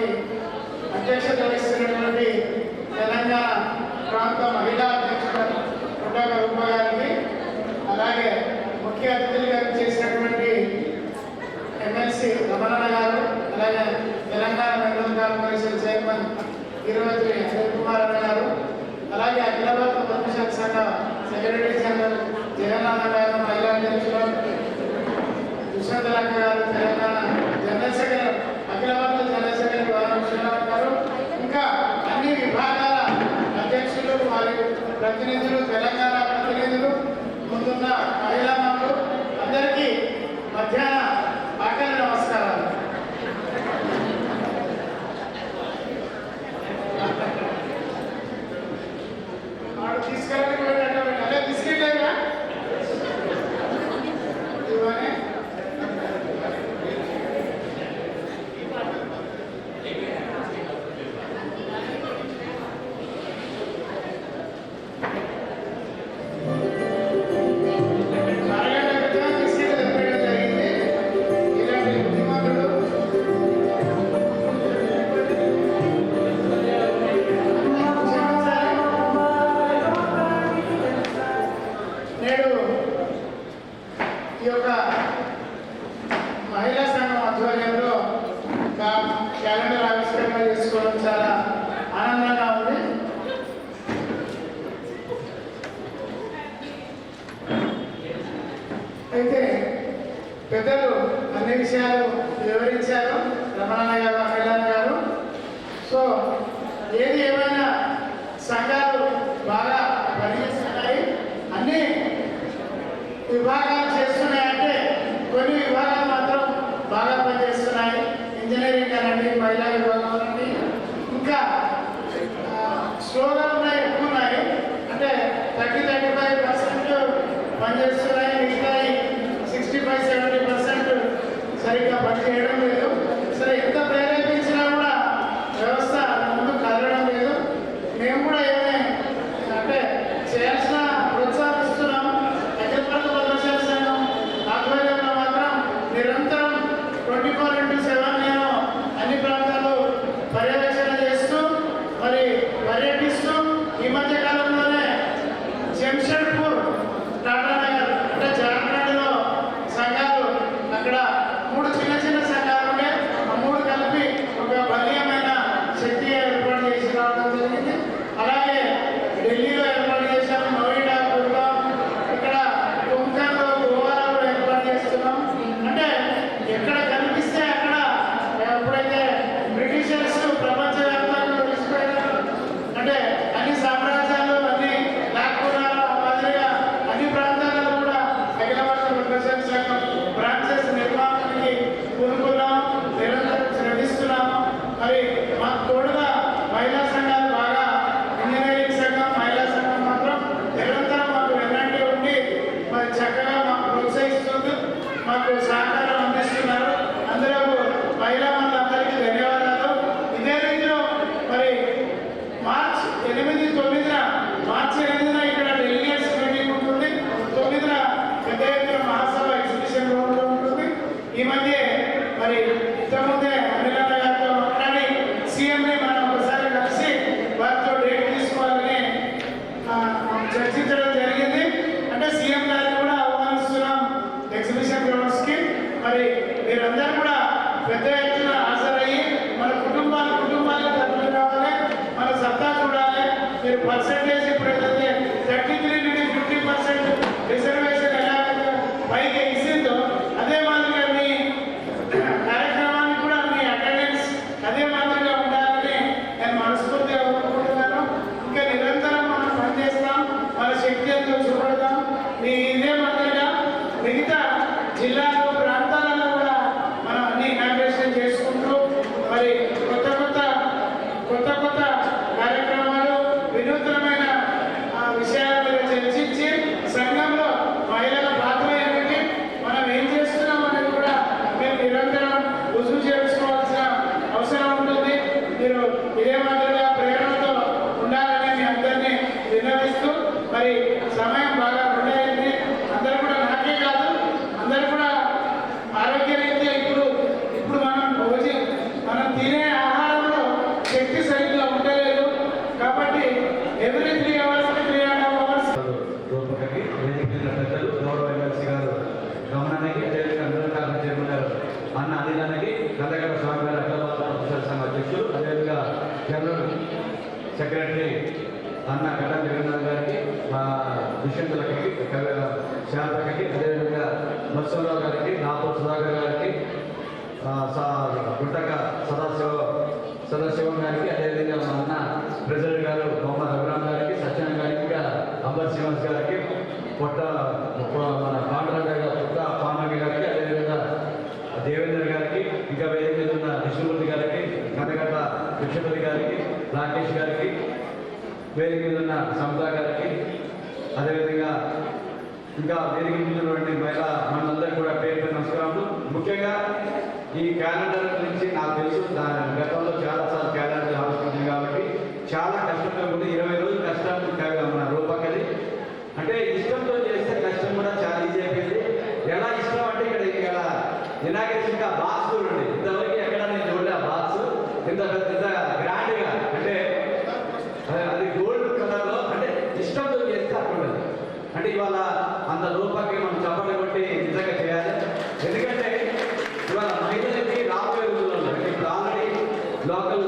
కార్యక్రమానికి అధ్యక్షత వహిస్తున్నటువంటి తెలంగాణ ప్రాంత మహిళా అధ్యక్షుడు పుట్టక రూప గారికి, అలాగే ముఖ్య అతిథులుగా చేసినటువంటి ఎమ్మెల్సీ రమణ గారు, అలాగే Telangana medical corporation chairman Tirupati Anil Kumar అన్న గారు, అలాగే అఖిల భారత ప్రతినిధి సంఘ సెక్రటరీ జనరల్ జగన్నాథ గారు, మహిళా అధ్యక్షులు విశ్వనాథ్ గారు, తెలంగాణ జనరల్ సెక్రటరీ అఖిల భారత జనరల్ సెక్రటరీ విశ్వనాథ్ గారు, ఇంకా అన్ని విభాగాల అధ్యక్షులు, వారి ప్రతినిధులు, తెలంగాణ ప్రతినిధులు, ముందున్న మహిళా మనులు అందరికీ మధ్యాహ్న ఆకలి నమస్కారాలు. తీసుకెళ్ళి అదే బిస్కెట్ లేదా ఇవన్నీ ఈ యొక్క మహిళా సంఘం ఆధ్వర్యంలో క్యాలెండర్ ఆవిష్కరణ చేసుకోవడం చాలా ఆనందంగా ఉంది. అయితే పెద్దలు అన్ని విషయాలు వివరించారు, రమణ గారు, అఖిలాన్న గారు. సో ఏది ఏమైనా సంఘాలు బాగా పనిచేస్తున్నాయి, అన్ని విభాగాలు చేస్తున్నాయంటే కొన్ని విభాగాలు మాత్రం బాగా పనిచేస్తున్నాయి. ఇంజనీరింగ్ అనండి, మహిళా విభాగం అనండి, ఇంకా స్లోగా ఉన్నాయి, ఎక్కువ ఉన్నాయి. అంటే 30-35% పనిచేస్తున్నాయి, మిగతా 65-70% సరిగ్గా పనిచేయడం లేదు. సరే, ఎంత ప్రేరేపించినా కూడా వ్యవస్థ ముందు కదలడం లేదు. మేము కూడా ఏమే అంటే చేయాల్సిన ప్రోత్సాహిస్తున్నాం. ఆధ్వర్యంలో మాత్రం నిరంతరం 24/7 నేను అన్ని ప్రాంతాల్లో పర్యవేక్షణ చేస్తూ మరి పర్యటిస్తూ ఈ మధ్య కాలంలోనే జంషెడ్పూర్, టాటానగర్ అంటే జార్ఖండ్లో సంఘాలు, అక్కడ 3 చిన్న చిన్న సంఘాలు ఉండే, ఆ 3 కలిపి ఒక బలీయమైన శక్తి ఏర్పాటు చేసి రావడం జరిగింది. అలాగే ఢిల్లీలో ఏర్పాటు చేశాం, నోయిడా, గుర్గాం, ఇక్కడ కుంకన్లో, గోవాలో ఏర్పాటు చేస్తున్నాం. అంటే ఎక్కడ కనిపిస్తే అక్కడ ఎప్పుడైతే బ్రిటిషర్స్ ప్రపంచవ్యాప్తంగా తెలిసిపోయారు, అంటే అన్ని సామ్రాజ్యాలు అన్ని లాక్కున్నారు, మాదిరిగా అన్ని ప్రాంతాలలో కూడా అఖిల భారత ప్రదర్శన సంఘం బ్రాంచెస్ నిర్మాణానికి పూనుకున్నాం, నిరంతరం శ్రమిస్తున్నాము. మరి మాకు తోడుగా మహిళా సంఘాలు బాగా, ఇంజనీరింగ్ సంఘం, మహిళా సంఘం మాత్రం నిరంతరం మాకు వెన్నంటి ఉండి మరి చక్కగా మాకు ప్రోత్సహిస్తుంది, మాకు సహకారం అందిస్తున్నారు. అందరూ మహిళా మనులందరికీ ధన్యవాదాలు. ఇదే రీతిలో మరి మార్చి 8-9న ఇక్కడ డెలిగేట్స్ మీటింగ్ ఉంటుంది, 9న పెద్ద ఎత్తున మహాసభ ఎగ్జిబిషన్ రోడ్లో ఉంటుంది. ఈ మధ్య మరి ఇంతకుముందే అనిలన్న గారితో మాట్లాడి సీఎంని మనం ఒకసారి కలిసి వారితో డేట్ తీసుకోవాలని చర్చించడం జరిగింది. అంటే సీఎం గారిని కూడా ఆహ్వానిస్తున్నాం ఎగ్జిబిషన్ గ్రౌండ్స్కి. మరి మీరందరూ కూడా పెద్ద ఎత్తున హాజరయ్యి మన కుటుంబాలకు తరలి రావాలి, మన సత్తా చూడాలి. మీరు పర్సెంటేజ్ ఇప్పుడు ఏదైతే 33-50% రిజర్వేషన్ ఎలాగైతే పైకి ఇస్తుందో అదే మాదిరిగా మీ కార్యక్రమానికి కూడా మీ అటెండెన్స్ అదే మాదిరిగా ఉండాలని నేను మనస్ఫూర్తిగా కోరుకుంటున్నాను. ఇంకా నిరంతరం మనం పనిచేస్తాం, మన శక్తి ఎంతో చూపెడతాం. మీ ఇదే మాదిరిగా మిగతా జిల్లాలు, ప్రాంతాలలో కూడా మనం అన్ని ఇనాగ్రేషన్ చేసుకుంటూ సెక్రటరీ అన్న గడ్డ జగన్నాథ్ గారికి, మా దుష్యంతులకి, శాంతకి, అదేవిధంగా నరసింహరావు గారికి, నాపూర్ సుధాకర్ గారికి, గుట్టక సదాశివం గారికి, అదేవిధంగా మా అన్న ప్రెసిడెంట్ గారు మొహమ్మద్ అబ్రామ్ గారికి, సత్యనారాయణ గారికి, ఇంకా అంబర్ శ్రీనివాస్ గారికి, మన పాండురంగ పుట్ట పాండరంగ గారికి, అదేవిధంగా దేవేంద్ర గారికి, ఇంకా వేదిక మీద ఉన్న విష్ణుమూర్తి గారికి, కనగడ్డ విష్ణుపతి గారికి, రాకేష్ గారికి, వేదిక మీద ఉన్న సమతా గారికి, అదేవిధంగా ఇంకా వేదిక మీద ఉన్నటువంటి మనందరికీ కూడా పేరు నమస్కారాలు. ముఖ్యంగా ఈ క్యాలెండర్ గురించి నాకు తెలుసు, గతంలో చాలాసార్లు క్యాలెండర్ ఆలోచించింది కాబట్టి చాలా కష్టంగా ఉంది. 20 రోజులు కష్టాలు మన రూపకది అంటే ఇష్టంతో చేస్తే కష్టం కూడా చాలా ఈజీ అయిపోయింది. ఎలా ఇష్టం అంటే ఇక్కడ ఇనాగరేషన్ బాక్స్ చూడండి, ఇంతవరకు ఎక్కడ నేను చూడలే ఆ బాక్స్ ఇంత గ్రాండ్గా, అంటే అది గోల్డ్ కలర్లో, అంటే ఇష్టంతో చేస్తే అక్కడ అంటే ఇవాళ అంత రూపాకి మనం చప్పట్లు కొట్టి నిజంగా చేయాలి. ఎందుకంటే ఇవాళ మహిళలకి రాబోయే రోజుల్లో ఇప్పుడు ఆల్రెడీ లోకల్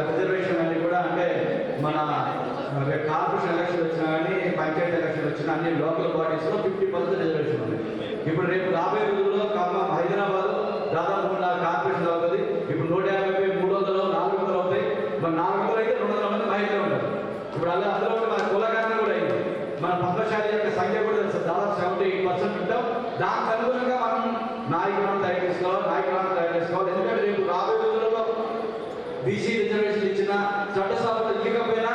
రిజర్వేషన్ అన్ని కూడా, అంటే మన కార్పొరేషన్ ఎలక్షన్ వచ్చినా కానీ పంచాయతీ ఎలక్షన్ వచ్చినా అన్ని లోకల్ బాడీస్లో 50% రిజర్వేషన్ ఉంది. ఇప్పుడు రేపు రాబోయే రోజుల్లో ఖమ్మం, హైదరాబాద్ దాదాపు 3 కార్పొరేషన్ అవుతుంది. ఇప్పుడు 150, 300, 400 అవుతాయి. మరి 400 అయితే 200 మంది మహిళలు ఉంటారు. ఇప్పుడు అందులో మన కులగానే కూడా అయింది. మన పద్మశాలి యొక్క సంఖ్య కూడా దాదాపు 78% ఉంటాం. దానికి అనుగుణంగా మనం నాయకులను తయారు చేసుకోవాలి. ఎందుకంటే రేపు రాబోయే రోజుల్లో బీసీ రిజర్వేషన్ ఇచ్చిన చట్టసభలు ఇవ్వకపోయినా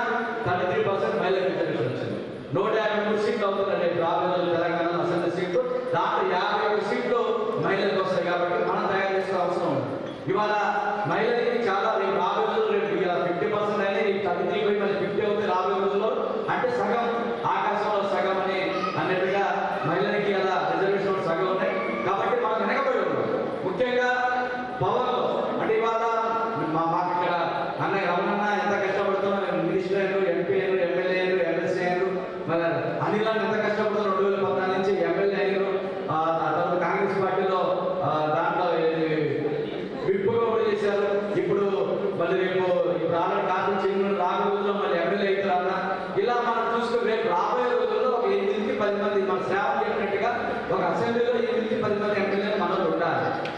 33% మహిళలకు రిజర్వేషన్ వచ్చింది. 153 సీట్లు అవుతుంది రేపు రాబోయే రోజులు తెలంగాణలో అసెంబ్లీ సీట్లు. దాంట్లో 51 సీట్లు మహిళలకు వస్తాయి. కాబట్టి మనం తయారు చేసుకోవాల్సిన అవసరం ఉంది. ఇవాళ మహిళలకి చాలా రేపు రాబోయే రోజులు రేపు 50% అయినా 33 మళ్ళీ 50 అవుతాయి రాబోయే రోజుల్లో. అంటే సగం ఆకాశంలో సగం అని అన్నట్టుగా మహిళలకి అలా రిజర్వేషన్ సగం ఉన్నాయి. కాబట్టి మనం వెనకబడి ఉన్నాం. ముఖ్యంగా పవర్లో అంటే ఇవాళ మాకు ఇక్కడ అన్నయ్య రమణన్న ఎంత కష్టపడుతున్నాం, మినిస్టర్లు, ఎంపీలు, ఎమ్మెల్యేలు, ఎమ్మెల్సీ అయ్యారు. మరి అనిల్ ఎంత కష్టపడుతున్నారు, 2014 నుంచి ఎమ్మెల్యే అయ్యారు. ఆ తర్వాత కాంగ్రెస్ పార్టీలో దాంట్లో విప్పుగా కూడా చేశారు. ఇప్పుడు మళ్ళీ రేపు ఆల్రెడీ కార్పొరేషన్ రాబోయే రోజుల్లో మళ్ళీ ఎమ్మెల్యే అవుతారన్న. ఇలా మనం చూసుకుని రేపు రాబోయే రోజుల్లో ఒక 8 నుంచి 10 మంది మన సేవ చెప్పినట్టుగా ఒక అసెంబ్లీలో 8 నుంచి 10 మంది ఎమ్మెల్యేలు మనలో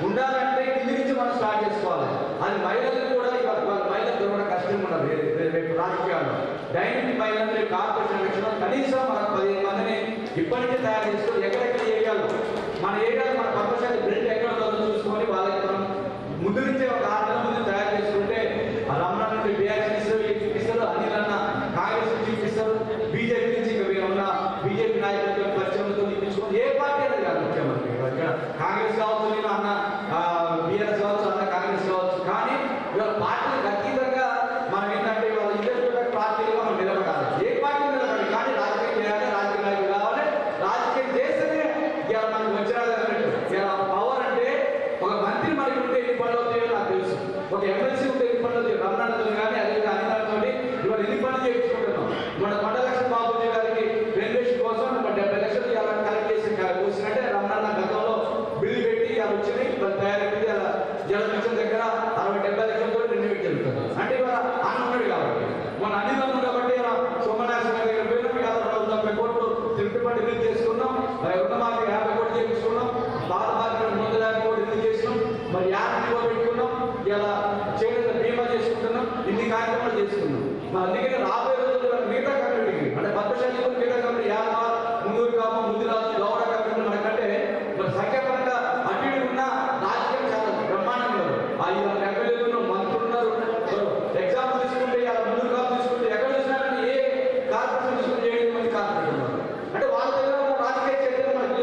ఉండాలంటే కింది నుంచి మనం స్టార్ట్ చేసుకోవాలి. అది మహిళలకు కూడా ఇవాళ మహిళలకు కూడా కష్టం ఉండదు. రేపు రాజకీయాల్లో డైనింగ్ మహిళలు రేపు కార్పొరేషన్ ఎలక్షన్లో కనీసం మనకు 15 మందిని ఇప్పటికే తయారు చేసుకొని ఎక్కడెక్కడ ఏరియాలో మన ఏరియాలో మన పద్మశాలి బ్రెండ్ ఎక్కడ ఉందో చూసుకొని వాళ్ళకి మనం ముందు నుంచే ఒక 6 నెలల ముందు తయారు చేసుకుంటే రమణ నుండి బీఆర్ఎస్ ఇస్తారు, అనిల్ అన్న కాంగ్రెస్ నుంచి ఇప్పిస్తారు, బీజేపీ నుంచి ఉన్న బీజేపీ నాయకులతో పరిచయంతో ఇప్పించుకొని ఏ పార్టీ అనేది కాదు ముఖ్యమంత్రి కాంగ్రెస్ కావచ్చు, నేను అన్న బీఆర్ఎస్ కావచ్చు, అన్న కాంగ్రెస్ కావచ్చు. కానీ ఇవాళ పార్టీలకు అతీతంగా మనం ఏంటంటే ఇవాళ ఇండిపెండెంట్ పార్టీలుగా మనం నిలబడాలి. ఏ పార్టీ నిలబడాలి కానీ రాజకీయం చేయాలి, రాజకీయ నాయకులు కావాలి. రాజకీయం చేస్తేనే ఇవాళ మనకు వచ్చినట్టు ఇలా పవర్ అంటే ఒక మంత్రి మనకి ఉంటే ఎన్ని పనులు అవుతాయో నాకు తెలుసు. ఒక ఎమ్మెల్సీ ఉంటే ఎన్ని పనులు అవుతాయి రమణతో కానీ అదేవిధంగా అనిలతో ఇవాళ ఎన్ని పనులు చేయించుకుంటున్నాం. మన 1 లక్షల బాబుజీ గారికి రెన్యువేషన్ కోసం 70 లక్షలు ఇలా కలెక్ట్ చేసి కూర్చున్నట్టే రమణ గతంలో బిల్లు పెట్టి అలా వచ్చినాయి. తయారైంది అలా జలమిషన్ దగ్గర 60-70 లక్షలతో రెన్యువేట్ జరుగుతుంది. అంటే ఇవాళ ఆయన ఉన్నాడు కాబట్టి మన అన్ని ఉన్నాం కాబట్టి ఇలా సోమనాథ్ దగ్గర పోయినా 130 కోట్లు తిరుపతి రిలీజ్ చేసుకున్నాం. రుణమాఫీ 50 కోట్లు చేయించుకున్నాం. బాధ 150 కోట్లు రిలీజ్ చేసినాం. మరి 50 కోట్లు పెట్టుకున్నాం. ఇలా చేతుల బీమా చేసుకుంటున్నాం. ఇన్ని కార్యక్రమాలు చేసుకున్నాం. మరి అందుకని రాబోయే రోజుల్లో మిగతా కమ్యూనిటీకి అంటే పద్మశాలి మిగతా కమ్యూనిటీ ముందూరు కాపు, ముందురాజు, గౌడ కమ్యూనిటీ మనకంటే మరి సంఖ్యాపరంగా అటు ఉన్న రాజకీయం చాలా బ్రహ్మాండంగా ఎమ్మెల్యేలు, మంత్రులు ఉన్నారు. ఎగ్జాంపుల్ తీసుకుంటే ముందూరు కాపు తీసుకుంటే ఎక్కడ చూసినా కానీ ఏ కార్పొరేషన్ తీసుకుంటే 7 మంది కార్పొరేషన్ ఉన్నారు. అంటే వాళ్ళ దగ్గర రాజకీయ చర్చలు మనకు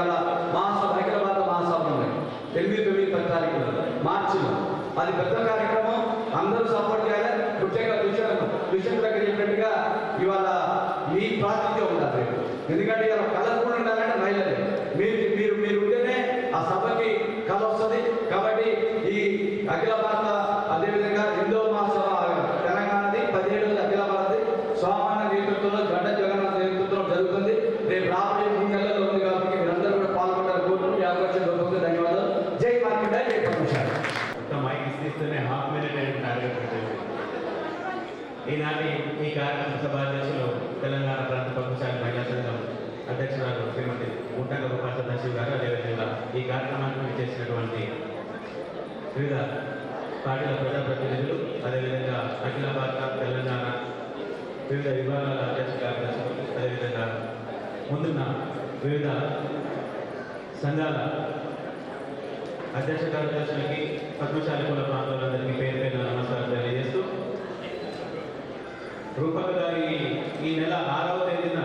ఇవాళ మహాసభ అఖిల భారత మహాసభ ఉన్నాయి 8-9 తారీఖులో మార్చిలో. అది పెద్ద కార్యక్రమం, అందరూ సపోర్ట్ చేయాలి. ముఖ్యంగా దుష్యంత్ దగ్గర చెప్పినట్టుగా ఇవాళ మీ ప్రాతినిధ్యం ఉండాలి. ఎందుకంటే ఇలా కలర్ఫుల్ ఉండాలంటే మహిళలే మీరు ఉంటేనే ఆ సభకి కళ వస్తుంది. కాబట్టి ఈ అఖిల భారత అదేవిధంగా 8వ మహాసభ తెలంగాణది 17వ అఖిల భారత స్వామాన నేతృత్వంలో గడ్డ జగన్నాథ్ నేతృత్వంలో జరుగుతుంది. రేపు రాబోయే 3 నెలల్లో ఉంది కాబట్టి మీరందరూ కూడా పాల్గొంటారు కోరుకుంటూ ఈ అవకాశం దొరుకుతుంది. ధన్యవాదాలు. జై మార్కెట్, జై పద్మశాలి. మైక్ ఇస్తేనే హాఫ్ మినిట్ అండ్ టార్గెట్ ఉంటుంది. ఈనాటి ఈ కార్యక్రమ సభాధ్యక్షులు తెలంగాణ ప్రాంత పద్మశాలి మహిళా సంఘం అధ్యక్షురాలు శ్రీమతి గుంటంగ గోపాల్ సదాశివ్ గారు, అదేవిధంగా ఈ కార్యక్రమానికి చేసినటువంటి వివిధ పార్టీల ప్రజాప్రతినిధులు, అదేవిధంగా అఖిల భారత తెలంగాణ వివిధ విభాగాల అధ్యక్ష కార్యదర్శులు, అదేవిధంగా ముందున్న వివిధ సంఘాల అధ్యక్ష కార్యదర్శులకి, పద్మశాలి కుల ప్రాంతాలందరికీ పేరు పేరు నమస్కారం తెలియజేస్తూ, రూపక గారి ఈ నెల 6వ తేదీన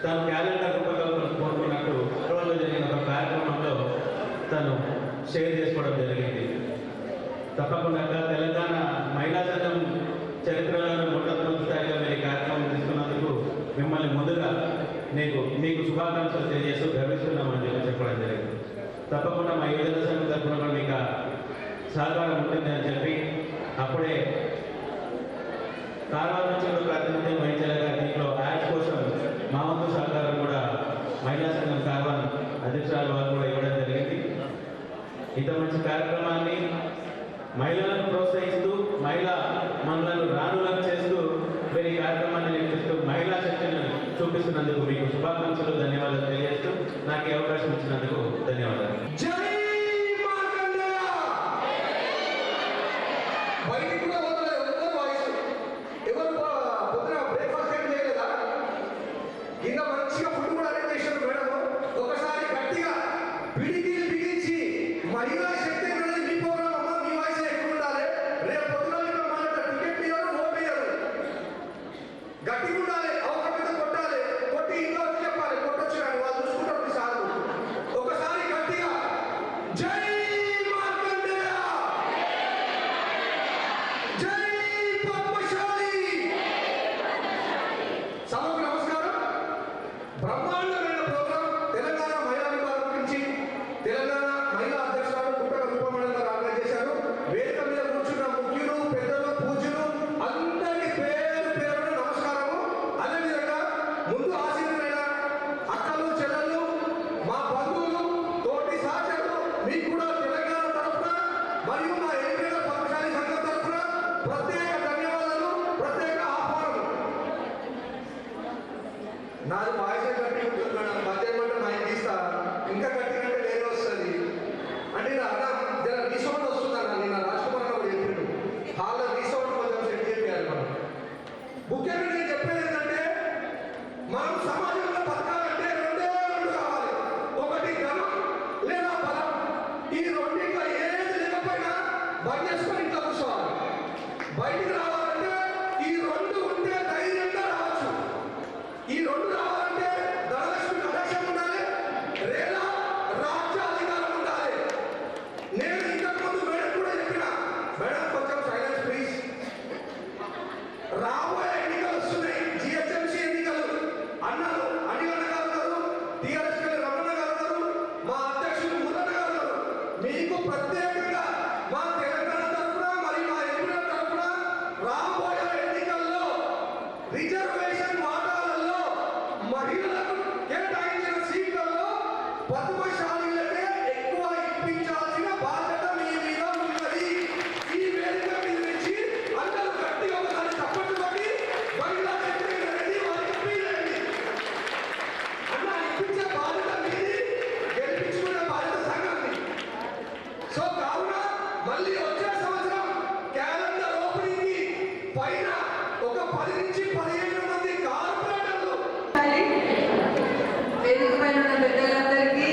తను క్యాలెండర్ రూపకల్పన కోరుకున్నట్టు రోజు జరిగిన ఒక కార్యక్రమంలో తను షేర్ చేసుకోవడం జరిగింది. తప్పకుండా తెలంగాణ మహిళా సంఘం చరిత్రలను మొట్టమొదటి స్థాయిలో మీరు కార్యక్రమం తీసుకున్నందుకు మిమ్మల్ని ముందుగా మీకు శుభాకాంక్షలు తెలియజేస్తూ గర్విస్తున్నామని చెప్పడం జరిగింది. తప్పకుండా మా యువజన సంఘం తరఫున కూడా మీకు సహకారం ఉంటుంది అని చెప్పి అప్పుడే కార్వార్ నుంచి ప్రాతినిధ్యం వహించేలాగా దీంట్లో యాడ్స్ కోసం మా వంతు సహకారం కూడా మహిళా సంఘం కార్వార్ అధ్యక్షురాలు వారు కూడా ఇవ్వడం జరిగింది. ఇంత మంచి కార్యక్రమాన్ని మహిళలను ప్రోత్సహిస్తూ మహిళా మనలను రానులను చేస్తూ మీరు ఈ కార్యక్రమాన్ని నిర్వహిస్తూ మహిళా శక్తిని చూపిస్తున్నందుకు మీకు శుభాకాంక్షలు, ధన్యవాదాలు తెలియజేస్తూ నాకు ఈ అవకాశం ఇచ్చినందుకు ధన్యవాదాలు. మహిళా శక్తి అనేది మీ ప్రోగ్రామ్ అమ్మా, మీ వాయిస్ ఎక్కువ ఉండాలి. రేపు పొద్దున టికెట్ ఇవ్వరు, ఓటు వేయరు, గట్టిగా ఉండాలి. అవసరం మీద కొట్టాలి, కొట్టి ఇంట్లో వచ్చి చెప్పాలి కొట్టొచ్చు కానీ వాళ్ళు చూసుకుంటారు. సార్ ఒకసారి గట్టిగా జై మార్కండేయ, జై పద్మశాలి. సభకు నమస్కారం. బ్రహ్మాండమైన ప్రోగ్రాం తెలంగాణ మహిళా విభాగం నుంచి తెలంగాణ మహిళా అధ్యక్షురాలు గుంటక రూపమణి గారు ఆర్గనైజ్ చేశారు. వేదిక మీద కూర్చున్న ముఖ్యులు, పెద్దలు, పూజ్యులు అందరికీ పేరు పేరున నమస్కారము. అదేవిధంగా ముందు ఆశీర్వైన అక్కలు, చెల్లెళ్ళు, మా బంధువులు, తోటి సహచరులు మీకు కూడా తెలంగాణ తరఫున మరియు మా ఎంపీల పద్మశాలి సంఘం తరఫున ప్రత్యేక ధన్యవాదాలు, ప్రత్యేక ఆహ్వానం. నాది వాయిస్ గట్టి ఉంటుంది మేడం, మధ్యమంటే మైక్ తీస్తా ఇంకా గట్టిగా అంటే వేరే వస్తుంది అంటే జర రీసౌండ్ వస్తుంది అన్న. నిన్న రాజకుమార్ గారు చెప్పిండు హాల్లో రీసౌండ్ కొంచెం సెట్ చేయాలి మనం. ముఖ్యంగా నేను చెప్పేది ఏంటంటే మనం సమాజంలో బతకాలంటే రెండు కావాలి. ఒకటి ధనం లేదా బలం. ఈ రెండింటిలో ఏది లేకపోయినా బంద్ చేసుకొని ఇంట్లో కూర్చోవాలి. బయటికి రావాలంటే ఈ రెండు ఉంటే ధైర్యంగా రావచ్చు. ఈ రెండు రావాలంటే ధనలక్ష్మి కటాక్షం ఉండాలి, లేదా రాజ్యాధికారం ఉండాలి. నేను ఇంతకుముందు మేడం కూడా చెప్పిన, మేడం కొంచెం సైలెన్స్ ప్లీజ్. రాబోయే ఎన్నికలు వస్తున్నాయి, జిహెచ్ఎంసీ ఎన్నికలు. అన్నారు అనిగన్న గారు ఉన్నారు, టీఆర్ఎస్ రమణ గారు ఉన్నారు, మా అధ్యక్షులు మురళ గారు ఉన్నారు. మీకు ప్రత్యేకంగా మా తెలంగాణ తరఫున మరియు మా ఎంపీల తరఫున రాబోయే ఎన్నికల్లో రిజర్వేషన్ వాటాలలో మహిళలకు కేటాయించిన సీట్లలో పద్మశాలిలకే ఎక్కువ ఇప్పించాల్సిన బాధ్యత మీ మీద ఉన్నది. ఈ వేదిక మీద నుంచి అందరూ గట్టిగా ఒకసారి తప్పట్టుకొని మహిళా శక్తి అనేది వారికి ఇప్పించండి అన్న. ఇప్పించే బాధ్యత మీది, గెలిపించుకునే బాధ్యత సంఘంది. సో కావున మళ్ళీ వచ్చే సంవత్సరం క్యాలెండర్ ఓపెనింగ్ కి పైన ఒక 10 నుంచి 15 మంది కార్పొరేటర్లు వేదిక పైన ఉన్న పెద్దలందరికీ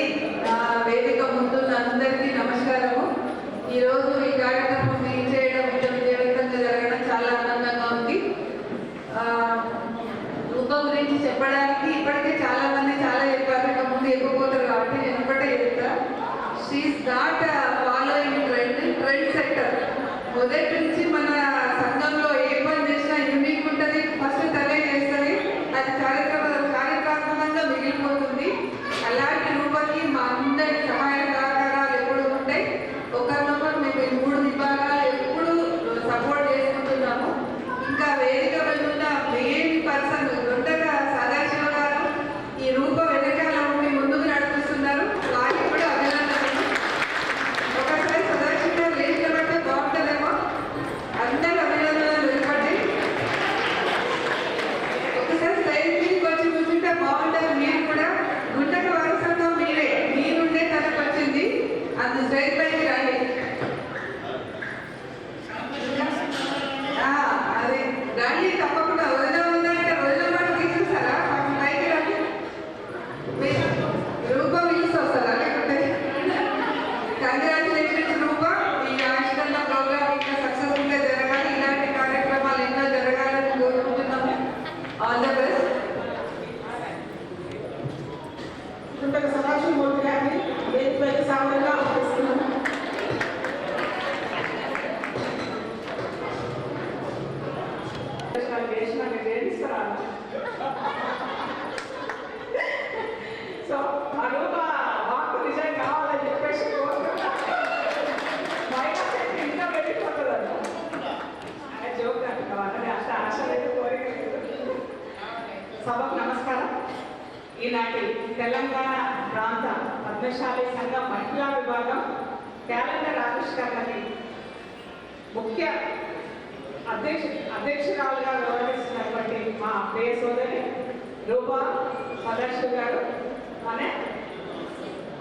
సభలుగా ఆశిస్తున్నాను. సో అరూప మాకు నిజం కావాలని చెప్పేసి ఇంకా వెళ్ళిపోతుందంట జోక్ అంటుకోవాలని అంత ఆశ లేదు, కోరిక లేదు. సభకు నమస్కారం. ఈనాటి తెలంగాణ ప్రాంత పద్మశాలి సంఘం మహిళా విభాగం క్యాలెండర్ ఆవిష్కరణకి ముఖ్య అధ్యక్షురాలుగా వ్యవహరిస్తున్నటువంటి మా ప్రియ సోదరి రూపా సదాశివ గారు అనే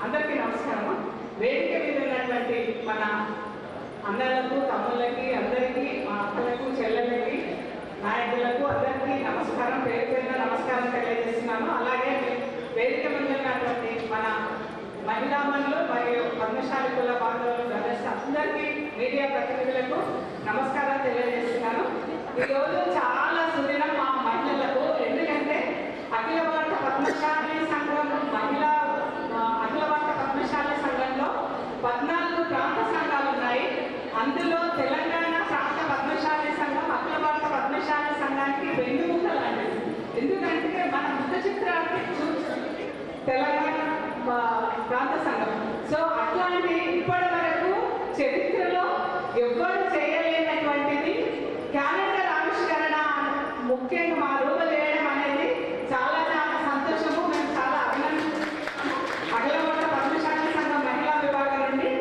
అందరికీ నమస్కారం. వేదిక మీద ఉన్నటువంటి మన అన్నలకు, తమ్ముళ్ళకి, అందరికీ, మా అక్కలకు, చెల్లెళ్ళకి, నాయకులకు అందరికీ నమస్కారం, పేరు పేరున నమస్కారం తెలియజేస్తున్నాను. అలాగే వేదిక మీద ఉన్నటువంటి మన మహిళామణులు మరియు పద్మశాలి కుల బాంధవులు, బ్రదర్స్ అందరికీ, మీడియా ప్రతినిధులకు నమస్కారం తెలియజేస్తున్నాను. ఈరోజు చాలా సుదినం మా మహిళలకు. ఎందుకంటే అఖిల భారత పద్మశాలి సంఘం అఖిల భారత పద్మశాలి సంఘంలో 14 ప్రాంత సంఘాలు ఉన్నాయి. అందులో తెలంగాణ ప్రాంత పద్మశాలి సంఘం అఖిల భారత పద్మశాలి సంఘానికి వెన్నుముక లాంటిది. ఎందుకంటే మన ముఖ చిత్రాన్ని తెలంగాణ ప్రాంత సంఘం. సో అట్లాంటి ఇప్పటి వరకు చరిత్రలో ఎవ్వరు చేయలేనటువంటిది క్యాలెండర్ ఆవిష్కరణ ముఖ్యంగా మా రూప చేయడం అనేది చాలా చాలా సంతోషము. మేము చాలా అభినందిస్తున్నాము అఖిల భారత పద్మశాలి సంఘం మహిళా విభాగం నుండి.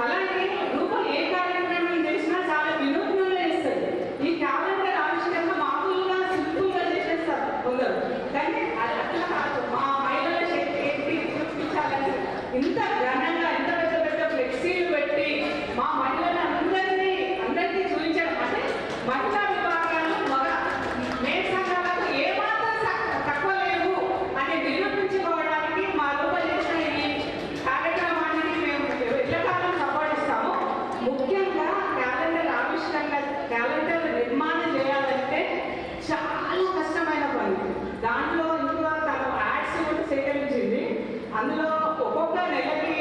అలాగే రూప ఏ కార్యక్రమం చేసినా చాలా వినూత్నంగా ఇస్తుంది. ఈ క్యాలెండర్ ఆవిష్కరణ మామూలుగా సింపుల్గా చేసేస్తారు కొందరు, కానీ అది అట్లా కాదు. మా మహిళల శక్తి ఏంటి చూపించాలని ఇంత ఘనంగా, ఇంత పెద్ద పెద్ద ఫ్లెక్సీలు పెట్టి మా మహిళలందరికీ చూపించడం అంటే మహిళా విభాగాలు మేల్ సంఘాలకు ఏమాత్రం తక్కువ లేవు అని నిరూపించుకోవడానికి మా రూప చేసిన ఈ కార్యక్రమానికి మేము ఎల్లకాలం సపోర్ట్ ఇస్తాము. ముఖ్యంగా క్యాలెండర్ ఆవిష్కరణ, క్యాలెండర్ నిర్మాణం చేయాలంటే చాలా కష్టమైన పని. దాంట్లో ఇంకా తను యాడ్స్ కూడా సేకరించింది. అందులో ఒక్కొక్క నెలకి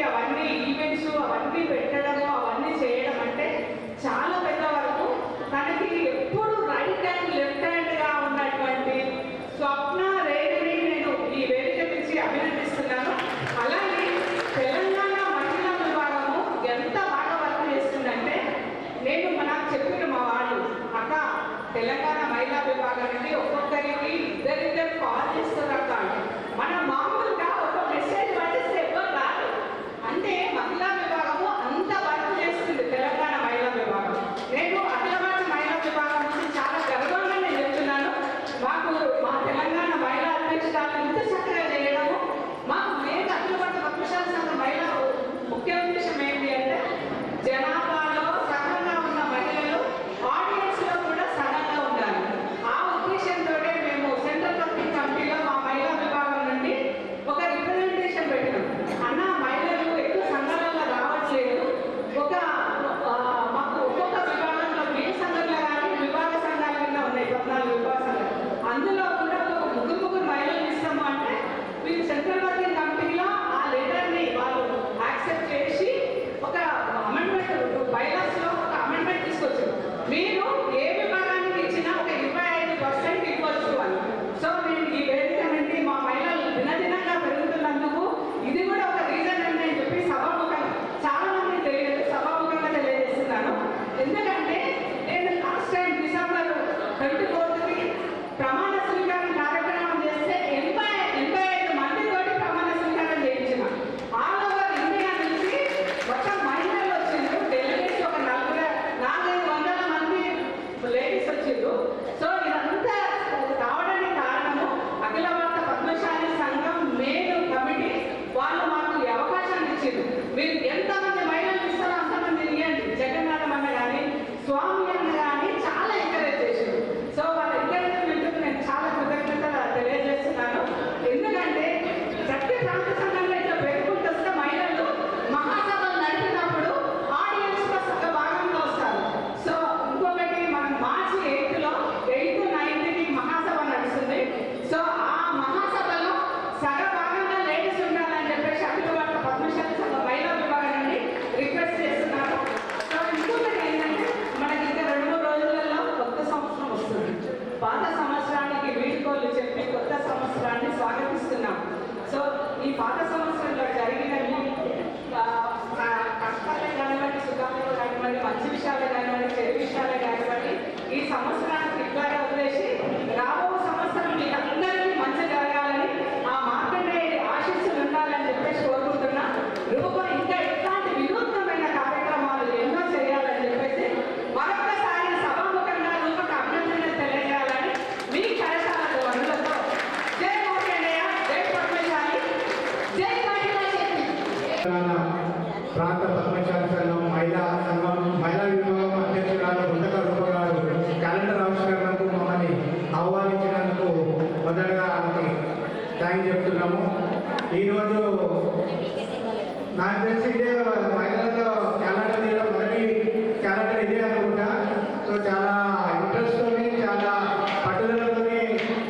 తెలంగాణ ప్రాంత పద్మశాలి సంఘం మహిళా విభాగం అధ్యక్షురాలు గుంటక రూప గారు క్యాలెండర్ ఆవిష్కరణకు మమ్మల్ని ఆహ్వానించినందుకు మొదటగా ఆమెకి థ్యాంక్ చెప్తున్నాము. ఈరోజు నాకు తెలిసి ఇదే మహిళలతో క్యాలెండర్ తీయడం మొదటి క్యాలెండర్ ఇదే అనుకుంటా. సో చాలా ఇంట్రెస్ట్తో చాలా పట్టుదలతో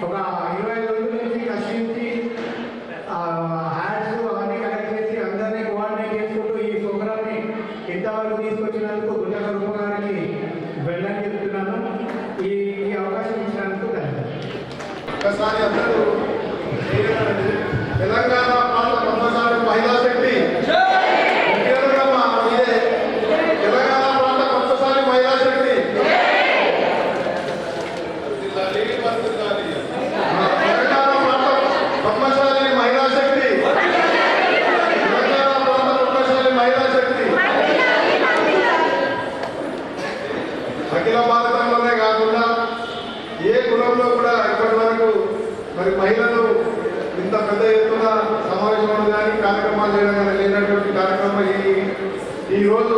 ఒక 25 రోజుల నుంచి కష్టించి హ్యాడ్స్ అవన్నీ కలెక్ట్ చేసి అందరినీ కోఆర్డినేట్ చేసుకుంటూ ఈ ప్రోగ్రామ్ని ఇంతవరకు తీసుకొచ్చినందుకు గుంటక రూప గారికి వెళ్ళని చెప్తున్నాను. ఈ అవకాశం ఇచ్చినందుకు ఒకసారి అందరూ తెలంగాణ ప్రాంత పద్మశాలి మహిళా శక్తి ముఖ్యంగా మా ఇదే తెలంగాణ ప్రాంత పద్మశాలి మహిళా శక్తి తెలంగాణ ప్రాంత పద్మశాలి మహిళా శక్తి తెలంగాణ ప్రాంత పద్మశాలి మహిళా శక్తి అఖిల భారతంలోనే కాకుండా ఏ కులంలో కూడా ఇప్పటి వరకు మరి మహిళలు ఇంత పెద్ద ఎత్తున సమావేశం కానీ కార్యక్రమాలు చేయడం కానీ లేనటువంటి కార్యక్రమం ఈరోజు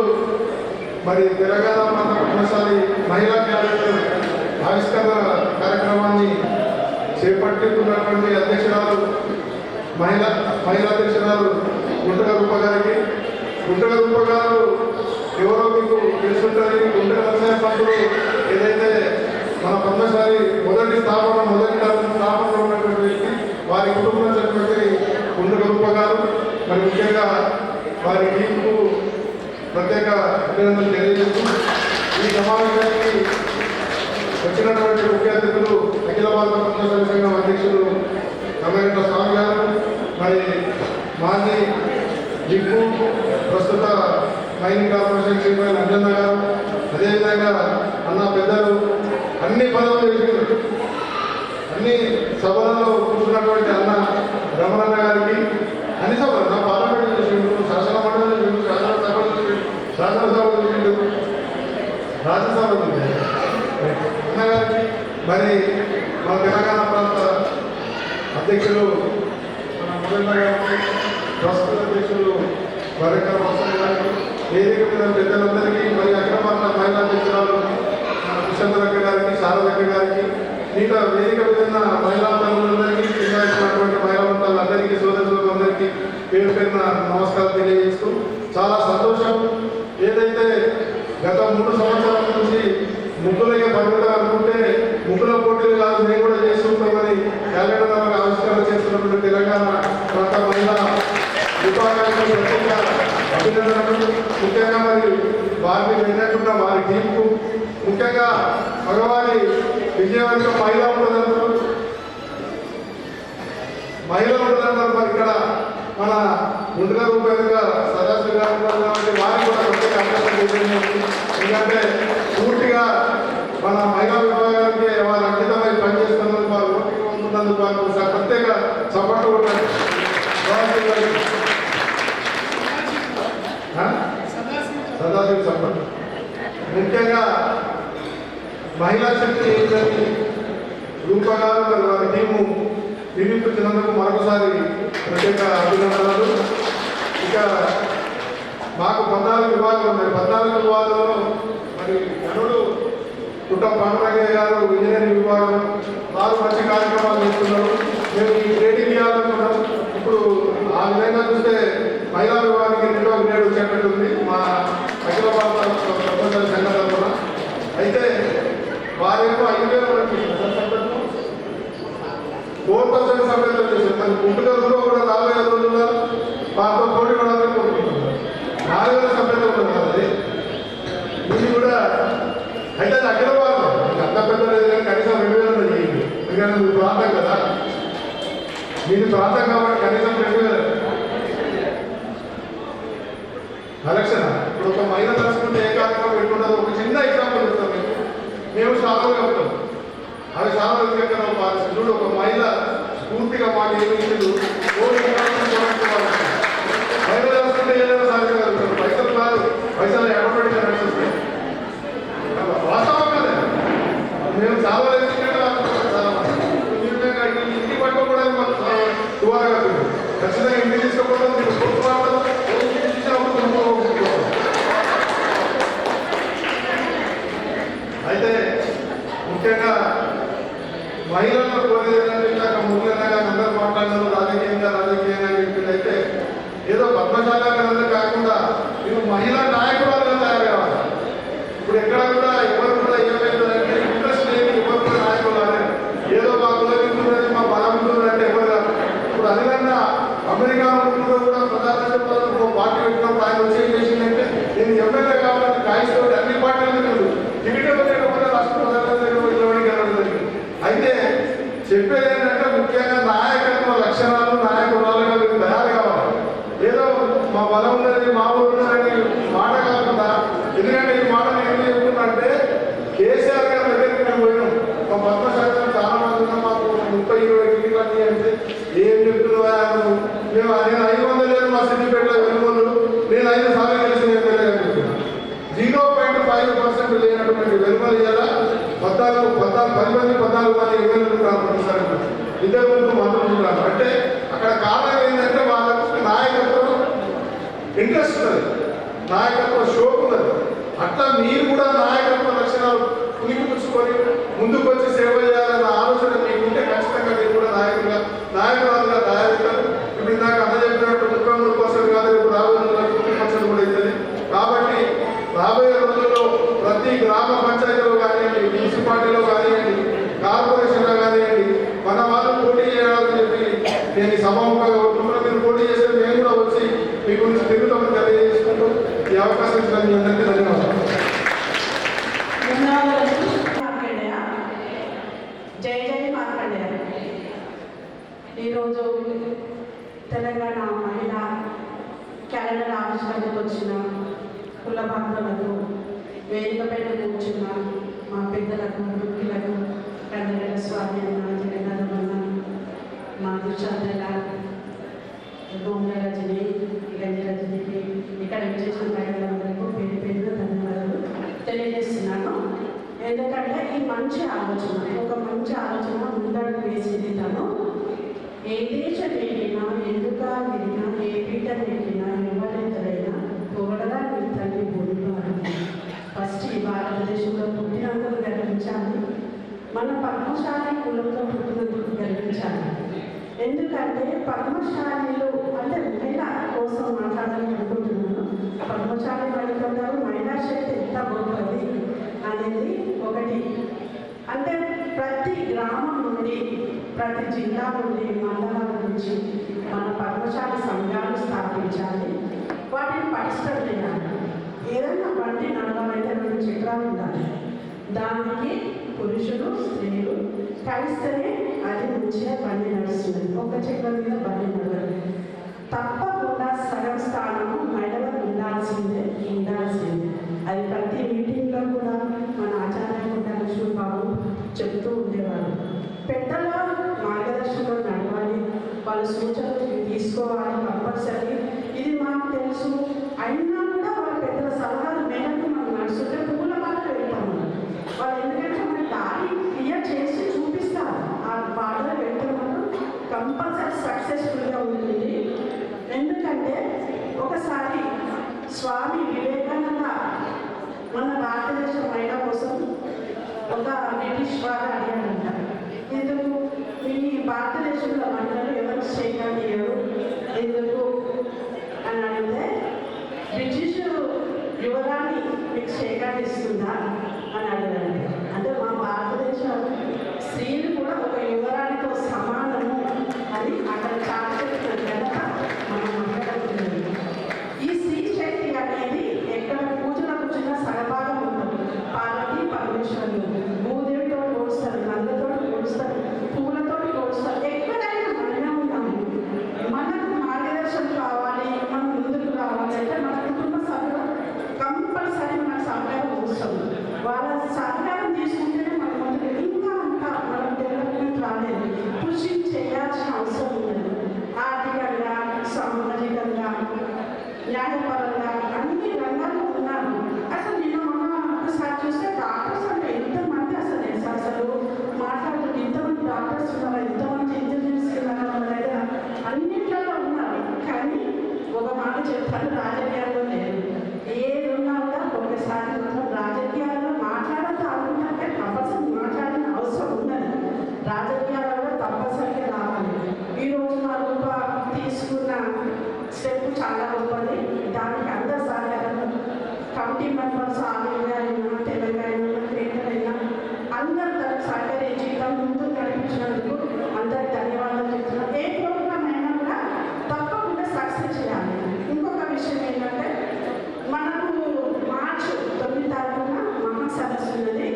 మరి తెలంగాణ ప్రాంత పద్మశాలి మహిళా క్యాలెండర్ ఆవిష్కరణ కార్యక్రమాన్ని చేపట్టుకున్నటువంటి అధ్యక్షురాలు మహిళా అధ్యక్షురాలు గుంటక రూప గారికి. గుంటక రూప గారు ఎవరో మీకు తెలుసుంటుంది. గుంటక వ్యవసాయ పంతులు ఏదైతే మన పద్మశాలి మొదటి స్థాపనలో ఉన్నటువంటి వ్యక్తి, వారి కుటుంబంలో చెప్పినటువంటి గుంటక రూప గారు. మరి ముఖ్యంగా వారి టీంకు ప్రత్యేక అభినందనలు తెలియజేస్తూ ఈ సమావేశానికి వచ్చినటువంటి ముఖ్య అతిథులు అఖిల భారత పద్మశాలి సంఘం అధ్యక్షులు కమరెడ్డి స్వామి గారు, మరి మాజీ జిప్పు ప్రస్తుత మైనింగ్ కార్పొరేషన్ చైర్మన్ అంజన్న గారు, అదేవిధంగా అన్న పెద్దలు అన్ని పదవులు చేసి అన్ని సభలలో కూర్చున్నటువంటి అన్న రమణన్న గారికి, అన్ని సభలు నా పార్లమెంట్ చేసిండు, శాసన మండలి చేసిండు, శాసనసభ చేసిండు, రాజ్యసభ అన్న గారికి, మరి మన తెలంగాణ ప్రాంత అధ్యక్షులు మన మురళి గారికి, ప్రస్తుత అధ్యక్షులు వరంగల్ వసంత గారికి, వేదిక మీద పెద్దలందరికీ, మరి అఖిల భారత మహిళా అధ్యక్షురాలు కుశంతరక్క గారికి, శారదక్క గారికి, మిగతా వేదిక విధంగా మహిళా తల్లులందరికీ, చిన్నటువంటి మహిళా తల్లులందరికీ, సోదరులందరికీ పేరు పేరున నమస్కారం తెలియజేస్తూ చాలా సంతోషం. ఏదైతే గత 3 సంవత్సరాల నుంచి ముగ్గులకే పరిమితం అనుకుంటే ముగ్గుల పోటీలు కాదు మేము కూడా చేసుకుంటామని క్యాలెండర్ ఆవిష్కరణ చేస్తున్నటువంటి తెలంగాణ ప్రాంత మహిళా విభాగానికి ప్రత్యేక అభినందనలు. ముఖ్యంగా మరి వారిని వెళ్ళకుండా వారి టీంకు, ముఖ్యంగా మగవారి విజయవంతం మహిళ ఉంటుందంటారు, మరి ఇక్కడ మన గుంటక రూపాయలుగా సదాశివ గారు ఉన్నారు కాబట్టి వారికి కూడా ప్రత్యేక అభినందనలు. ఎందుకంటే పూర్తిగా మన మహిళా విభాగానికి వారు అంకితమై పనిచేస్తున్నందుకు, వారు ఓపిక ఉంటున్నందుకు వారికి ప్రత్యేక సపోర్ట్ ఉంటారు. సదాశివ సపోర్ట్ ముఖ్యంగా మహిళా శక్తి ఏంటని రూపగారు మరి వారి టీము నిరూపించినందుకు మరొకసారి ప్రత్యేక అభినందనలు. ఇక మాకు 14 విభాగాలు ఉన్నాయి. 14 విభాగాల్లో మరి గనుడు కుట్ట పాండరంగయ్య గారు ఇంజనీరింగ్ విభాగం, వారు మంచి కార్యక్రమాలు చేస్తున్నారు. మేము ఈ ట్రేడింగ్ ఇవ్వాలనుకున్నాం. ఇప్పుడు ఆ విధంగా చూస్తే మహిళా విభాగానికి 2వ గ్రేడ్ వచ్చేటట్టుంది మా అఖిల భారత పద్మశాలి సంఘం తరఫున. అయితే వారేమో 5,000 4% సభ్యులతో చేశారు. మరి గుంటూరులో కూడా 40,000 రోజుల్లో వారితో పోటీ పడాలని కోరుకుంటున్నారు. 4,000 సభ్యులతో ఉంటుంది అది. ఇది కూడా అయితే అది అఖిల భారతం అంత పెద్ద లేదు కానీ కనీసం 2,000 చేయండి. ఎందుకంటే మీ ప్రాంతం కదా, మీది ప్రాంతం కాబట్టి కనీసం 2,000 ఎలక్షన్. ఇప్పుడు ఒక మహిళ తలుచుకుంటే ఏ కార్యక్రమం పెట్టుకుంటుందో ఒక చిన్న ఎగ్జాంపుల్ ఇస్తాం. మేము సాధారణంగా ఉంటాం, అవి సాధారణ చూడు ఒక మహిళ పూర్తిగా మాకు ఏమి ఇచ్చింది మహిళ తెలుసుకుంటే ఏదైనా సాధించగలుగుతారు. పైసలు కాదు, పైసలు ఎడబెట్టి నడుస్తుంది. వాస్తవం కదా, మేము చాలా ఇంటికి పట్టుకోవడానికి మాకు దువారా ఖచ్చితంగా ఇంటికి తీసుకోకూడదు. ఏదో పద్మశాలంగా కాకుండా మీరు మహిళా నాయకురాలుగా తయారు కావాలి. ఇప్పుడు ఎక్కడ కూడా ఎవరు కూడా ఏమైతుందంటే ఇంట్రెస్ట్ లేని ఎవరు కూడా నాయకులు రాలేదు. ఏదో మా కులవింటున్నది మా బలం ఉంటుందంటే ఎవరు కాదు. ఇప్పుడు అదికన్నా అమెరికా కూడా ప్రధాన పార్టీ పెట్టినప్పుడు ఆయన వచ్చి ఏం చేసిందంటే నేను ఎమ్మెల్యే కావాలని కాయిస్తూ అన్ని పార్టీలు టికెట్ వచ్చేటప్పుడు రాష్ట్ర ప్రధాన అయితే చెప్పేది ఏంటంటే ముఖ్యంగా నాయకత్వ లక్షణాలు నాయకురాలుగా మీకు తయారు కావాలి. ఏదో మా బలం ఉన్నది మా ఊరు ఉన్నదని మాట కాకుండా, ఎందుకంటే ఈ మాట నేను ఎందుకు చెప్తున్నా కేసీఆర్ గారి దగ్గరికి మేము పోయినాం. మా పద్మశాఖం చాలా మంది ఉన్నాం, మాకు 30-20 టికెట్లు అన్నీ అంటే ఏం చెప్తున్నావు మేము నేను 500 లేదు మా సిద్దిపేటలో వెలుగోళ్ళు నేను 5 సార్లు కలిసి ఎమ్మెల్యే చెప్తున్నాను. 0.5% లేనటువంటి వెలుగోలు ఇవ్వాలా 14 మంది ఎమ్మెల్యేలు ప్రారంభిస్తారు. ఇద్దరు ముందు మాత్రం ఉంటారు. అంటే అక్కడ కారణం ఏంటంటే వాళ్ళకు నాయకత్వం ఇంట్రెస్ట్ ఉన్నది, నాయకత్వ షోక్ ఉన్నది. అట్లా మీరు కూడా నాయకత్వ లక్షణాలు పుణికిపుచ్చుకొని ముందుకు వచ్చి సేవ చేయాలన్న ఆలోచన మీకుంటే ఖచ్చితంగా మీరు కూడా నాయకురాలుగా తయారవుతారు. ఇప్పుడు నాకు అన్న చెప్పినట్టు 33% కాదు, ఇప్పుడు రాబోయే 50% కూడా అవుతుంది. కాబట్టి రాబోయే రోజుల్లో ప్రతి గ్రామ పంచాయతీలో కానివ్వండి, మున్సిపాలిటీలో కానివ్వండి, కార్పొరేషన్లో కానివ్వండి మన వాళ్ళు పోటీ చేయాలని చెప్పి నేను సభాముఖంగా కోరుకుంటున్నాను. మీరు పోటీ చేస్తే మేము కూడా వచ్చి మీ గురించి తిరుగుతామని తెలియజేసుకుంటూ ఈ అవకాశం ఇచ్చిన మీ అందరికీ ధన్యవాదాలు. జై జై మార్కండేయ. ఈరోజు తెలంగాణ మహిళా క్యాలెండర్ ఆవిష్కరణకు వచ్చిన కుల బాంధవులకు, వేదికపైన కూర్చున్న మా పెద్దలకు, ముఖ్యులకు, కందగడ్డ స్వామి అన్న, జగన్నాథమన్న, మా దుశాంతల, గోంగ రజని, గంజి రజనికి, ఇక్కడ విచ్చేసిన మహిళలందరికీ పేరు పేరున ధన్యవాదాలు తెలియజేస్తున్నాను. ఎందుకంటే ఈ మంచి ఆలోచన, ఒక మంచి ఆలోచన ముందడుగు వేసింది తను. ఏ దేశం వెళ్ళినా, ఎందుక వెళ్ళినా, ఏ పీట వెళ్ళినా, ఎవరెంతైనా పొగడగా నీ తల్లి బోధివారు. ఫస్ట్ ఈ భారతదేశంలో పుట్టినందుకు గర్వించాలి, మన పద్మశాలి కులంలో పుట్టినందుకు గర్వించాలి. ఎందుకంటే పద్మశాలీలు అంటే మహిళ కోసం మాట్లాడాలని అనుకుంటున్నాను. పద్మశాలి మహిళలు మహిళా శక్తి ఎంత గొప్పది అనేది ఒకటి. అంటే ప్రతి గ్రామం నుండి, ప్రతి జిల్లా నుండి, మండలాల నుంచి మన పద్మశాలి సంఘాలు స్థాపించాలి, వాటిని పటిష్టం చేయాలి. ఏదైనా బండి నడవాలంటే 2 చక్రాలు ఉండాలి. దానికి పురుషులు స్త్రీలు కలిస్తేనే అది మంచిగా బండి నడుస్తుంది. ఒక చక్రం మీద బండి నడవాలి. తప్పకుండా సగం స్థానము మహిళలకు ఉండాల్సిందే. అది ప్రతి మీటింగ్లో కూడా మన ఆచార్య లక్ష్మీ బాబు చెప్తూ ఉండేవారు. పెద్దల మార్గదర్శనంలో నడవాలి, వాళ్ళ సూచనలు తీసుకోవాలి కంపల్సరీ. ఇది మాకు తెలుసు అయినా కూడా వాళ్ళ పెద్దల సలహాలు మేరకు మనం నడుస్తుంటే పూల బాటలో వెళ్తాము. వాళ్ళు ఎందుకంటే మన దారి క్లియర్ చేసి చూపిస్తారు. ఆ బాటలో వెళ్తే మాత్రం కంపల్సరీ సక్సెస్ఫుల్గా ఉంటుంది. ఎందుకంటే ఒకసారి స్వామి వివేకానంద మన భారతదేశ మహిళ కోసం ఒక బ్రిటిష్ వారు అడిగారంట, ఎందుకు మీ భారతదేశంలో మహిళలు ఎవరు చేయడానికి ఎందుకు అని అడిగితే, బ్రిటిష్ యువరాణి మీకు చేయడానికి ఇస్తుందా అని అడిగారంట. అంటే మా భారతదేశ స్త్రీలు కూడా ఒక యువరాణితో సమానము అని అక్కడ చాటుతున్న ఘనత మన మహిళలకు. ఈ స్త్రీ శక్తి అనేది ఎక్కడ పూజలో కూర్చున్న సగభాగం ఉంటుంది. పార్వతి పరమేశ్వరులు భూదేవితో పోడుస్తారు, నల్లతో పోడుస్తారు, పూలతో పోడుస్తారు. ఎక్కడైనా మనమే ఉన్నాము. మనకు మార్గదర్శనం కావాలి, మనం ముందుకు రావాలి అంటే మన కుటుంబ సభ్యులు కంపల్సరీ మన సహకారం అవసరం. వాళ్ళ సహకారం తీసుకుంటేనే మన ముందుకు ఇంకా మనం డెవలప్మెంట్ రాలేదు. కృషి చేయాల్సిన అవసరం ఉంది. ఆర్థికంగా, సామాజికంగా, న్యాయపరంగా అన్ని రంగాల్లో ఉన్నారు. అసలు నేను ఒకసారి చూస్తే డాక్టర్స్ అంటే ఎంతమంది అసలు మాట్లాడుతుంటే ఇంతమంది డాక్టర్స్ ఉన్నారు, ఎంతమంది ఇంజనీర్స్ ఉన్నారు, మన దగ్గర అన్నింటిలో ఉన్నారు. కానీ ఒక మాట చెప్తాను, రాజకీయాల్లో లేదు. ఏది ఉన్నా కూడా ఒకసారి మాత్రం రాజకీయాల్లో మాట్లాడతా అనుకుంటే కంపల్సరీ మాట్లాడిన అవసరం ఉన్నది. రాజకీయాల్లో తప్పనిసరిగా రావాలి. ఈరోజు మా రూప తీసుకున్న స్టెప్ చాలా చాలా గొప్పది. దానికి అందరు సహకారం, కమిటీ మెంబర్స్ ఆల్ ఇండియా అయినా తెలంగాణ కేంద్రం అయినా అందరూ తనకు సహకరించి ముందుకు నడిపించినందుకు అందరికి ధన్యవాదాలు చెప్తున్నాను. ఏ ప్రోగ్రామ్ అయినా కూడా తప్పకుండా సక్సెస్ చేయాలి. ఇంకొక విషయం ఏంటంటే మనకు మార్చి 9 తారీఖున మహా సదస్సు ఉన్నది.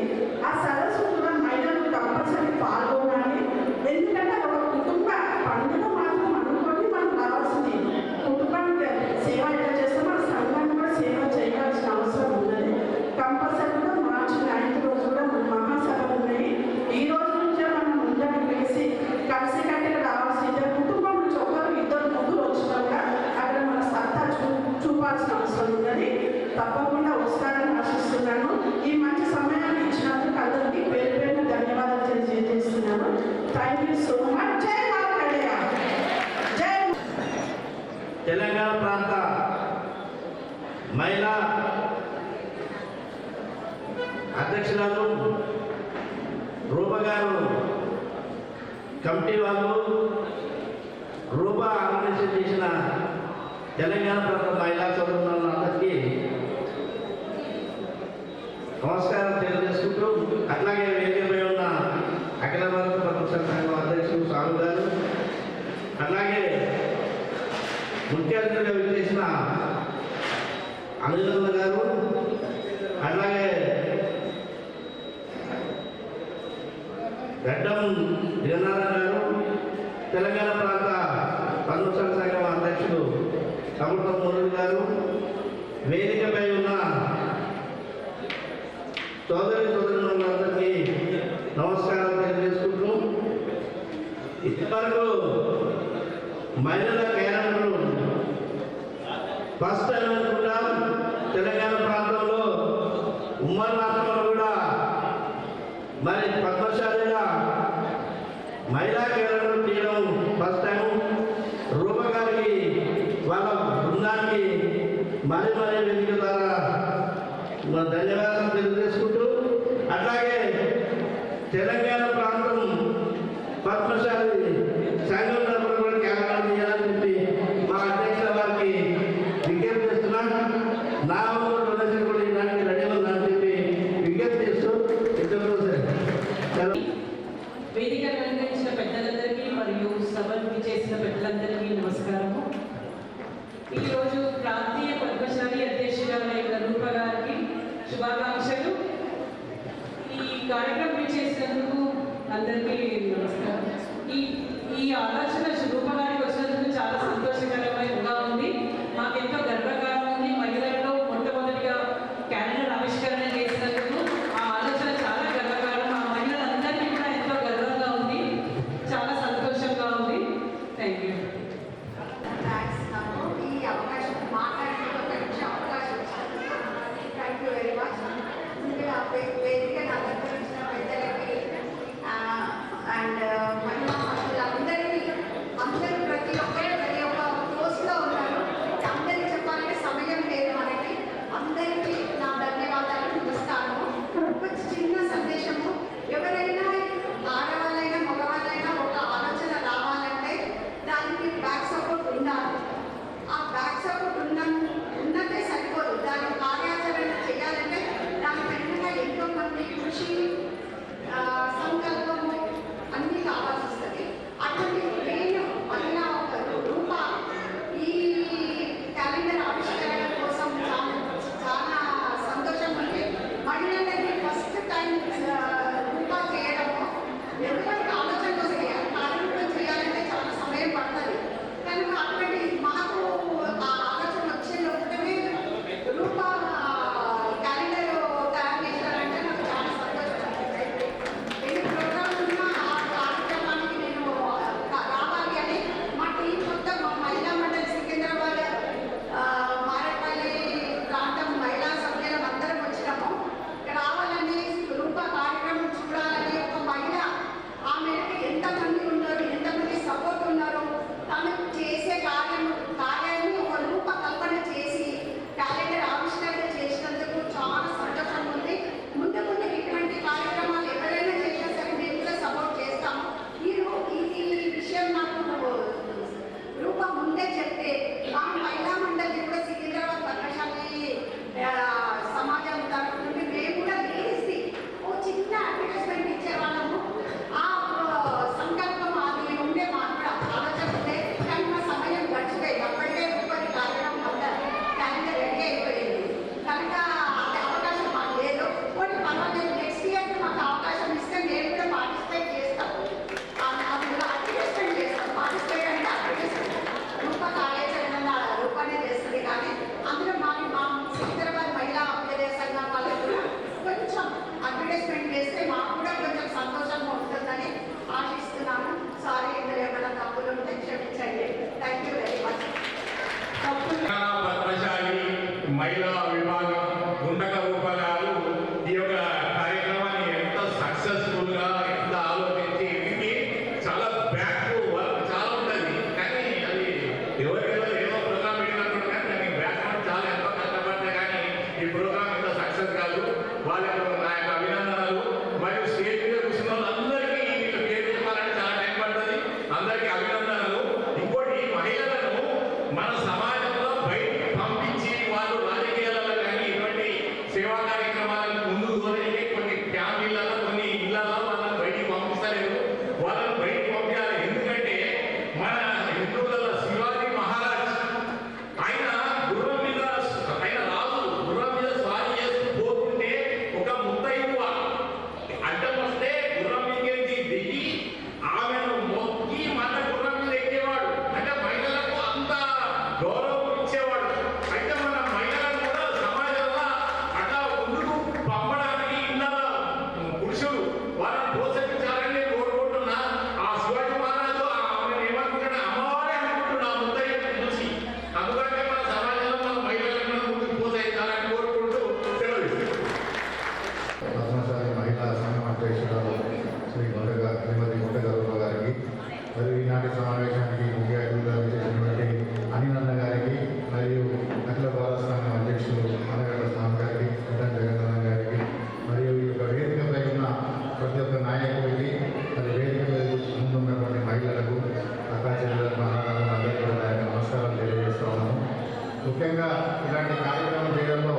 ఆ సదస్సు కూడా మహిళలు కంపల్సరీ పాల్గొనాలి. ఎందుకంటే ఒక కుటుంబ పండుగ మాత్రం అనుకొని మనం రావాల్సింది. కుటుంబానికి సేవ ఎట్లా చేస్తే మన సంఘాన్ని కూడా సేవ చేయాల్సిన అవసరం ఉన్నది. కంపల్సరీగా మార్చి 9 రోజు కూడా మన మహాసభలు ఉన్నాయి. ఈ రోజు నుంచే మనం ముందరకు వేసి కలిసి కట్టిగా రావాల్సిన కుటుంబం నుంచి ఒకరు ఇద్దరు ముగ్గురు వచ్చినాక అక్కడ మన సత్తా చూపాల్సిన అవసరం ఉన్నది. తప్పకుండా వస్తారని ఆశిస్తున్నాను. ఈ మంచి సమయాన్ని ఇచ్చినందుకు అందరికీ పేరు పేరు ధన్యవాదాలు తెలియజేస్తున్నాను. Thank you so much. జై మార్కండేయ. జై తెలంగాణ ప్రాంత మహిళా అధ్యక్షురాలు రూప గారు, కమిటీ వాళ్ళు, రూప ఆర్గనైజేషన్ చేసిన తెలంగాణ ప్రాంత మహిళా సోదరులందరికీ నమస్కారం తెలియజేసుకుంటూ, అట్లాగే వేదికపై ఉన్న అఖిల భారత ప్రపంచ సంఘం అధ్యక్షుడు సాము గారు, అట్లాగే ముఖ్య అతిథిగా విచ్చేసిన అనిల్ గారు, అట్లాగే గడ్డం జగన్నారాయణ గారు, తెలంగాణ ప్రాంత ప్రపంచ సంఘం అధ్యక్షుడు సముద్ర మురళి గారు, వేదికపై ఉన్న సోదరులందరికీ నమస్కారం తెలియజేసుకుంటూ, ఇప్పటివరకు మహిళల క్యాలెండర్లు ఫస్ట్ టైం అనుకుంటా తెలంగాణ ప్రాంతంలో ఉమ్మడి రాష్ట్రంలో కూడా మరి పద్మశాలిగా మహిళా క్యాలెండర్ తీయడం ఫస్ట్ టైం. రూప గారికి వాళ్ళ బృందానికి మరి వేదిక ద్వారా ధన్యవాదాలు తెలియజేసుకుంటూ, అట్లాగే తెలంగాణ ప్రాంతం పద్మశాలి సంఘం తరఫున కూడా క్యాలెండర్ చేయాలని చెప్పి మా అధ్యక్షుల వారికి విజ్ఞప్తి చేస్తున్నాం. నా డొనేషన్ కూడా ఇలాంటి రెడీ ఉందని చెప్పి విజ్ఞప్తి చేస్తూ వేదిక నిర్వహించిన పెద్దలందరికీ మరియు సభలు చేసిన పెద్దలందరికీ నమస్కారము. ఈరోజు ప్రాంతీయ పద్మశాలి అధ్యక్షురాలైన రూప గారికి శుభాకాంక్షలు. ఈ కార్యక్రమం చేసినందుకు అందరికీ నమస్కారం. ఈ ఆలోచన రూప గారికి వచ్చినందుకు చాలా సంతోషకరంగా ఉంది. మాకెంతో గర్వకారం ఉంది. మహిళల్లో మొట్టమొదటిగా క్యాలెండర్ ఆవిష్కరణ చేసినందుకు ఆ ఆలోచన చాలా గర్వకారం. ఆ మహిళలందరికీ కూడా ఎంతో గర్వంగా ఉంది, చాలా సంతోషంగా ఉంది. Thank you. ఈ అవకాశం మాట్లాడడానికి అవకాశం థ్యాంక్ యూ వెరీ మచ్. వేదికను అలంకరించిన పెద్దలకి అండ్ మహిళా మనుషులందరికీ అందరూ ప్రతి ఒక్క మహిళా విభాగం గుండక రూప గారు ఈ యొక్క కార్యక్రమాన్ని ఎంత సక్సెస్ఫుల్గా ఎంత ఆలోచించి ఇది చాలా బ్యాక్ వర్క్ చాలా ఉంటుంది కానీ అది ఎవరికైనా ఏదో ప్రోగ్రామ్ పెట్టినప్పుడు కానీ దానికి బ్యాక్ చాలా ఎంతో కష్టపడితే కానీ ఈ ప్రోగ్రామ్ ఇంత సక్సెస్ కాదు. వాళ్ళకు నా యొక్క అభినందనలు. మరియు స్టేజ్ మీద కూర్చున్న వాళ్ళందరికీ వీళ్ళ పేరు చెప్పాలంటే చాలా టైం పడుతుంది. అందరికీ అభినందనలు. ఇంకోటి మహిళలను మన సమాజంలో బయటికి పంపించి వాళ్ళు రాజకీయాలలో కానీ ఇటువంటి సేవా కార్యక్రమాలను ముందుకు వదిలి కొన్ని ఫ్యామిలీలలో కొన్ని ఇళ్లలో వాళ్ళని బయటికి పంపిస్తలేరు. వాళ్ళని బయటికి పంపించాలి. ఎందుకంటే మన హిందువులలో శివాజీ మహారాజ్ ఆయన గుర్రం మీద ఆయన రాజు గుర్రం మీద స్వారీ చేస్తూ పోతుంటే ఒక ముత్తైదువ అడ్డం వస్తే గుర్రం మీదకి దిగి ఆమెను మొక్కి మన గుర్రం మీద ఎక్కేవాడు. అంటే మహిళలకు అంత గౌరవం ఇచ్చేవాడు. అయితే మన మహిళలను కూడా సమాజంలో అట్లా ముందుకు పంపడానికి ఇళ్ళలో పురుషులు వాళ్ళని ప్రోత్సహించాలని నేను కోరుకుంటున్నా. ఆ శివాజీ మహారాజు ఆమెను ఏమనుకుంటున్నా అమ్మవారే అనుకుంటున్నా ఆ ముత్తయ్యను చూసి. అందుకంటే మన సమాజంలో మన మహిళలను ముందుకు ప్రోత్సహించాలని కోరుకుంటూ సెలవు ఇస్తున్నాను. పద్మశాలి మహిళా సంఘం అధ్యక్షురాలు శ్రీమతి గుండగరూప గారికి మరియు ఈనాటి సమావేశానికి ముఖ్య అతిథిగా చేసినటువంటి అనినన్న గారికి మరియు అఖిల భారత సంఘం అధ్యక్షులు అనగడ్డ స్వామి గారికి వెంటనే జగన్నాథన్ గారికి మరియు ఈ యొక్క వేదికపై ఉన్న ప్రతి ఒక్క నాయకుడికి మరి వేదిక మీద ముందున్నటువంటి మహిళలకు అక్కాచెల్లెలకు అన్నదానం అందరికీ కూడా ఆయన నమస్కారాలు తెలియజేస్తా ఉన్నాము. ముఖ్యంగా ఇలాంటి కార్యక్రమం చేయడంలో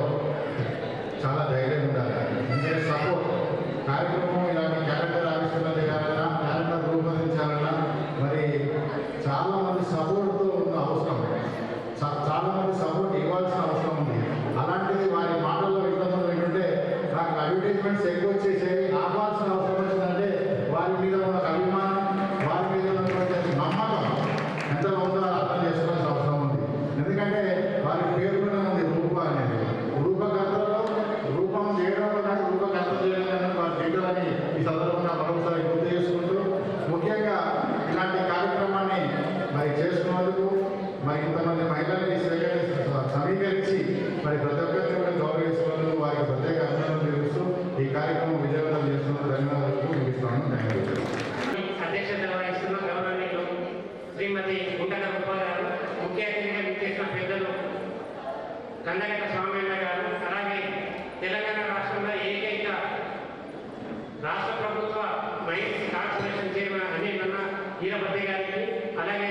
చాలా ధైర్యం ఉండాలి. అంటే సపోర్ట్ కార్యక్రమం ఇలాంటి క్యాలెండర్ ఆవిష్కరణ చేయాలన్నా క్యాలెండర్ రూపొందించాలన్నా మరి చాలా మంది సపోర్ట్తో ఉన్న అవసరం, చాలా మంది సపోర్ట్ ఇవ్వాల్సిన అవసరం ఉంది. అలాంటిది వారి మాటల్లో ఇంతమంది ఏంటంటే నాకు అడ్వర్టైజ్మెంట్స్ ఎక్కువ వచ్చేసేవి ఆపాల్సిన అవసరం వచ్చిందంటే వారి మీద ఉన్న అభిమానం, వారి మీద ఉన్నటువంటి నమ్మకం ఎంత ఉందో అర్థం చేసుకోవాల్సిన అవసరం ఉంది. ఎందుకంటే వారి పేరులోనే ఉంది రూప అనేది. రూపకర్తలో రూపం చేయడంలో కానీ రూపకర్త చేయడం వారి చేయడాన్ని ఈ సందర్భంగా మరొకసారి గుర్తు చేసుకుంటూ ముఖ్యంగా ఇలాంటి కార్యక్రమాన్ని మరి చేసుకున్నందుకు మరి ఇంతమంది మహిళల్ని సమీకరించి మరి ప్రతి ఒక్కరిని కూడా గౌరవిస్తున్నందుకు వారికి ప్రత్యేక అభినందనలు తెలుస్తూ ఈ కార్యక్రమం విజయవంతం చేస్తున్నందుకు ధన్యవాదాలు ముగిస్తున్నాను. Thank you. అధ్యక్షత వహిస్తున్న గౌరవనీయులు శ్రీమతి గుండగరూప గారు, ముఖ్య అతిథిగా విచ్చేసిన పెద్దలు కందగడ్డ స్వామయ్య గారు, అలాగే తెలంగాణ రాష్ట్రంలో ఏకైక రాష్ట్ర ప్రభుత్వ mines corporation chairman Anil Veerabhadra గారికి, అలాగే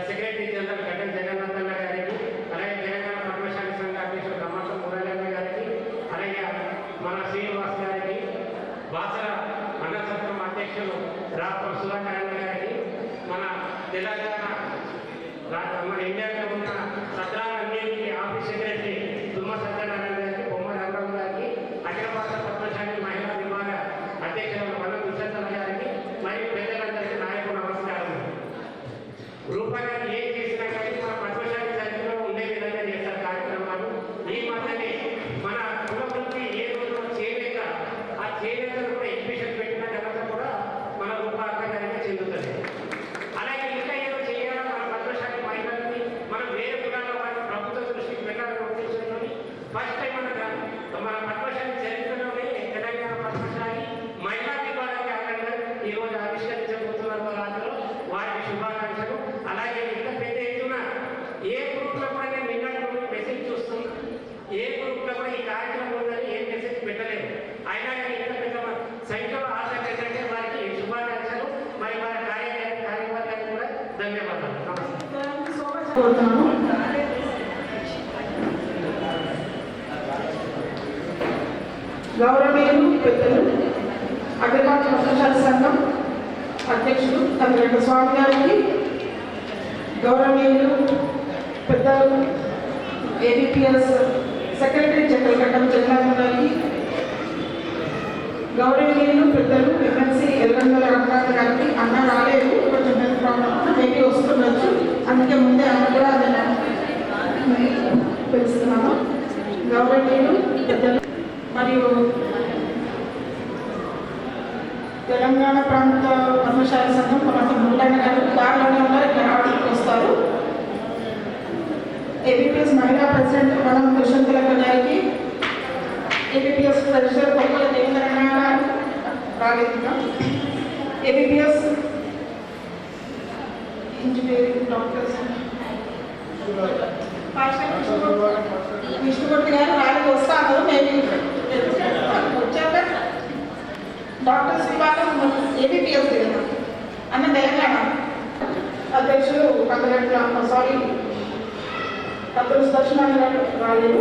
సెక్రటరీ జనరల్ గడ్డం జగన్నాథ్ అన్న గారికి, అలాగే తెలంగాణ పద్మశాలి సంఘ అధ్యక్షుడు కమ్మట మురళన్న గారికి, అలాగే మన శ్రీనివాస్ గారికి, బాసర అన్నసత్రం అధ్యక్షులు రాప సుధాకర్ అన్న గారికి, మన తెలంగాణ మన ఇండియాలో ఉన్న సత్రాలన్నింటికి ఆఫీస్ సెక్రటరీ తుమ్మ సత్యనారాయణ గారికి, బొమ్మ రంగం గారికి, అఖిల భారత పద్మశాలి మహిళా విభాగ అధ్యక్షులు వల్ల దుశ్శంతల గారికి మరియు పెద్దలందరికీ నాయకు నమస్కారం. రూపాయలు ఏం చేసినా కానీ మన పద్మశాలి చరిత్రలో ఉండే విధంగా చేస్తారు కార్యక్రమాలు. ఈ మధ్యనే మన కులవృత్తి ఏ రోజు చేనేత, ఆ చేనేతను కూడా ఎగ్జిబిషన్ పెట్టిన ఘనత కూడా మన రూపాయక గారికి చెందుతుంది. అలాగే ఇంకా ఏదో చేయాలా మన పద్మశాలి మహిళలని మనం వేరే కులాల వారి ప్రభుత్వ దృష్టికి వెళ్ళాలని ఉద్దేశంతో ఫస్ట్ టైం మన పద్మశాలి చరిత్రలోనే తెలంగాణ పద్మశాలి మహిళా విభాగ క్యాలెండర్ ఈరోజు ఆవిష్కరించబోతున్నారు. రాత్రిలో వారికి శుభాకాంక్షలు. అలాగే ఇంత పెద్ద ఎత్తున ఏ గ్రూప్లో కూడా నేను నిన్నటి మెసేజ్ చూస్తాం, ఏ గ్రూప్లో కూడా ఈ కార్యక్రమం ఉందని ఏ మెసేజ్ పెట్టలేదు. అయినా కానీ ఇంత పెద్ద సంఖ్యలో ఆసక్తి ఏంటంటే వారికి శుభాకాంక్షలు. మరి వారి కార్యవర్గానికి కూడా ధన్యవాదాలు. గౌరవనీయులు పెద్దలు అఖిల భారత పద్మశాలి సంఘం అధ్యక్షుడు కందగడ్డ స్వామి గారికి, గౌరవనీయులు పెద్దలు ఏబిపిఎస్ సెక్రటరీ జనరల్ గడ్డం జగన్నాథన్ గారికి, గౌరవనీయులు పెద్దలు ఎమ్మెల్సీ ఎల్లందల రంగారావు గారికి. అన్న రాలేదు, కొంచెం హెల్త్ ప్రాబ్లం మేబీ వస్తుండొచ్చు, అందుకే ముందే అన్న కూడా అది తెలుస్తున్నాను. గౌరవనీయులు పెద్దలు మరియు తెలంగాణ ప్రాంత పద్మశాలి సంఘం కొనత మురళన్న గారు దారిలోనే ఉన్నారు, ఇక్కడ ఆడికి వస్తారు. ఏబిపిఎస్ మహిళా ప్రెసిడెంట్ మనం దుష్యంతులక్క గారికి, ఏబిపిఎస్ ప్రెసిడెంట్ కొప్పల దేవేంద్రన్న గారు రాలేదు, ఏబిపిఎస్ ఇంజనీరింగ్ డాక్టర్స్ విష్ణుమూర్తి గారు రాలేదు, వస్తాను మేబీ వచ్చాక డాక్టర్స్ విభాగం ఏబిపిఎస్ కదా అన్న తెలంగాణ అధ్యక్షులు కందగట్ల కత్తూరు సుదర్శన గారు రాలేదు.